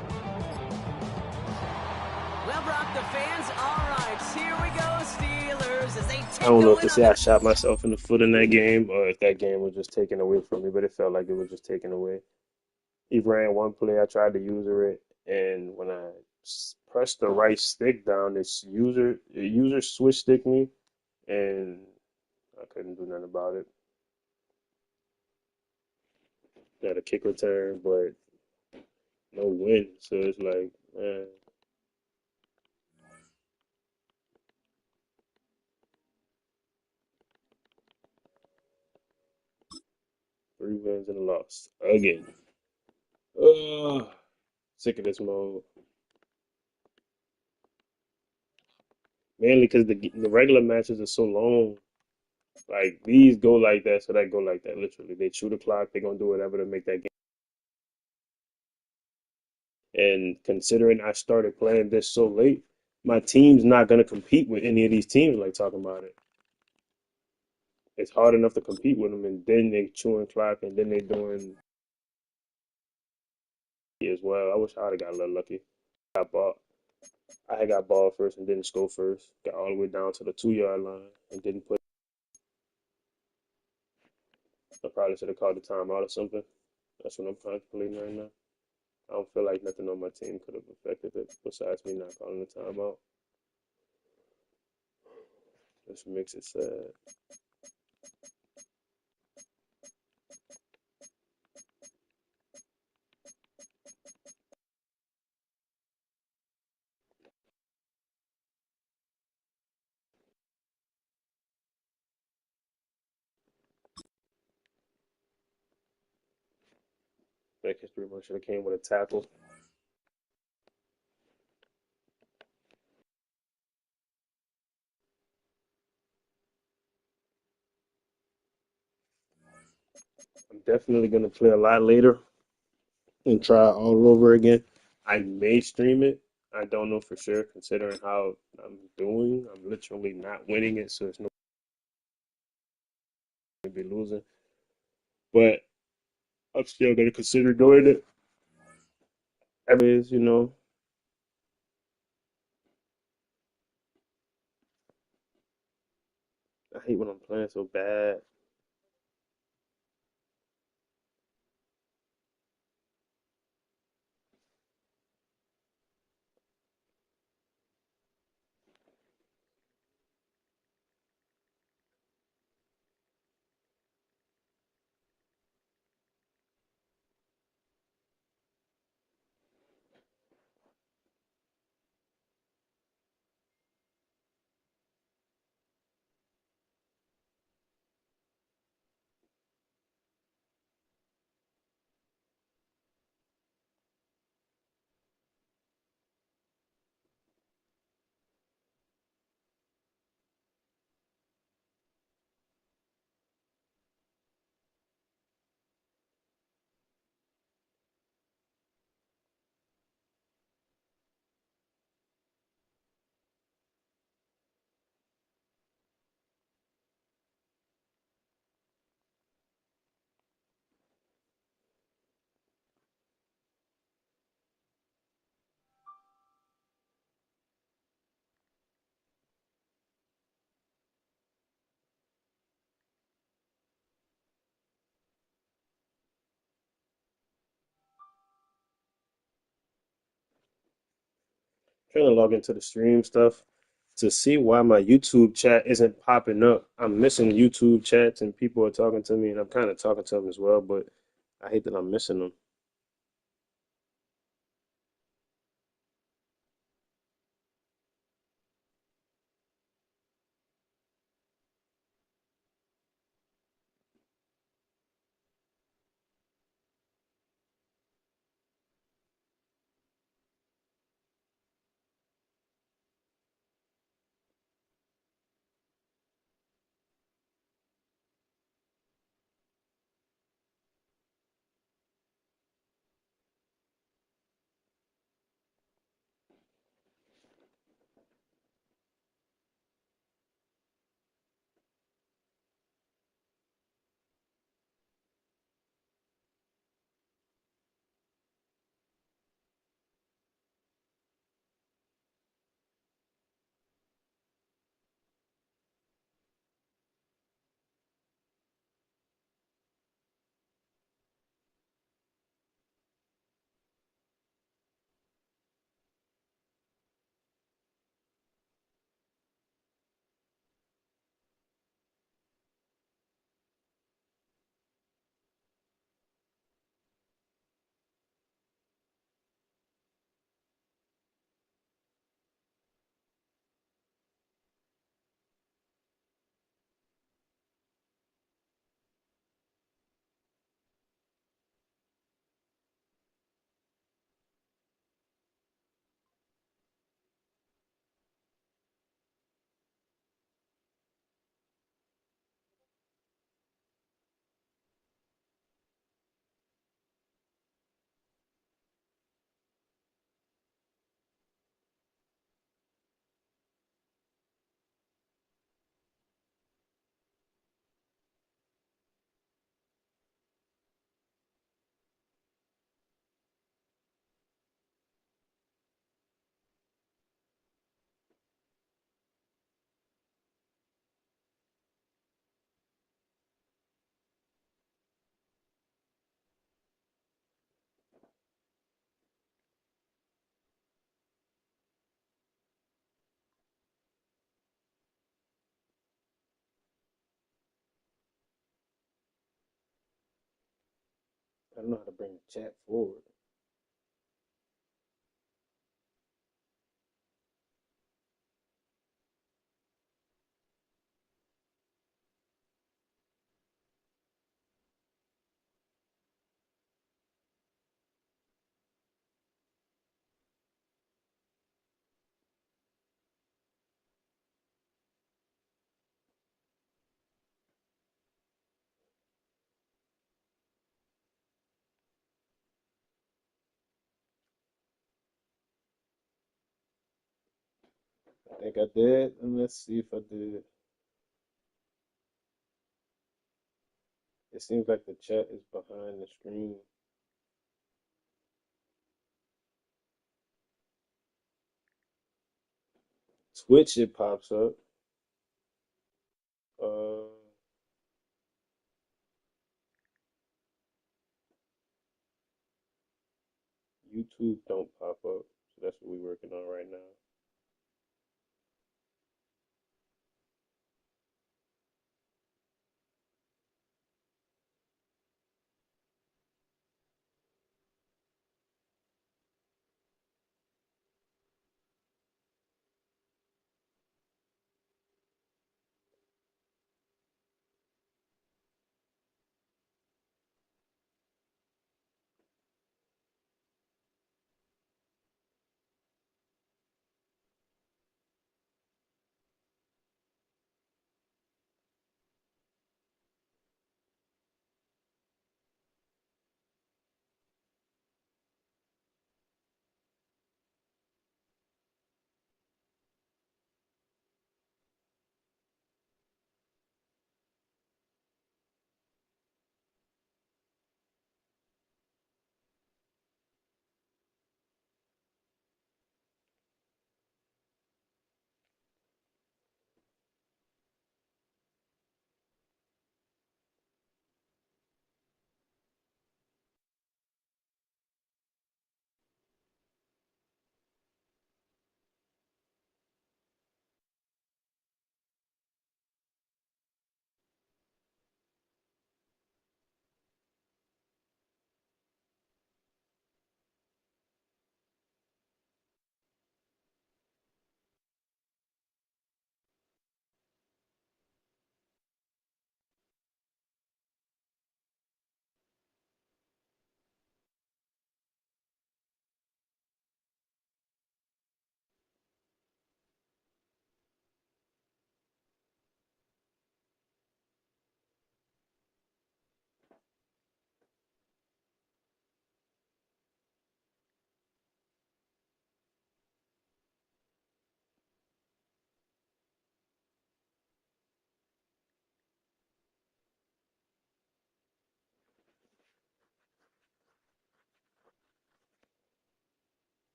[SPEAKER 1] Well, Brock, the fans, all right, here we go, Steelers, as they take
[SPEAKER 3] I don't know if
[SPEAKER 1] the
[SPEAKER 3] to say I shot myself in the foot in that game or if that game was just taken away from me, but it felt like it was just taken away. He ran one play, I tried to user it, and when I pressed the right stick down, this user switch stick me, and I couldn't do nothing about it. Got a kick return, but no win, so it's like, man. 3 wins and a loss again. Ugh, sick of this mode. Mainly because the regular matches are so long. Like, these go like that, so that go like that, literally. They chew the clock, they're going to do whatever to make that game. And considering I started playing this so late, my team's not going to compete with any of these teams, like talking about it. It's hard enough to compete with them, and then they chewing clock, and then they doing as well. I wish I'd have got a little lucky. I had got ball first and didn't score first. Got all the way down to the 2-yard line and didn't put. I probably should have called the timeout or something. That's what I'm contemplating right now. I don't feel like nothing on my team could have affected it besides me not calling the timeout. This makes it sad. That history run should have came with a tackle. I'm definitely gonna play a lot later and try all over again. I may stream it. I don't know for sure, considering how I'm doing. I'm literally not winning it, so it's no gonna be losing. But I'm still gonna consider doing it. Anyways, I hate when I'm playing so bad. Trying to log into the stream stuff to see why my YouTube chat isn't popping up. I'm missing YouTube chats and people are talking to me, and I'm kind of talking to them as well, but I hate that I'm missing them. I don't know how to bring the chat forward. I think I did, and let's see if I did. It seems like the chat is behind the screen. Twitch, it pops up. Uh, YouTube don't pop up, so that's what we're working on right now.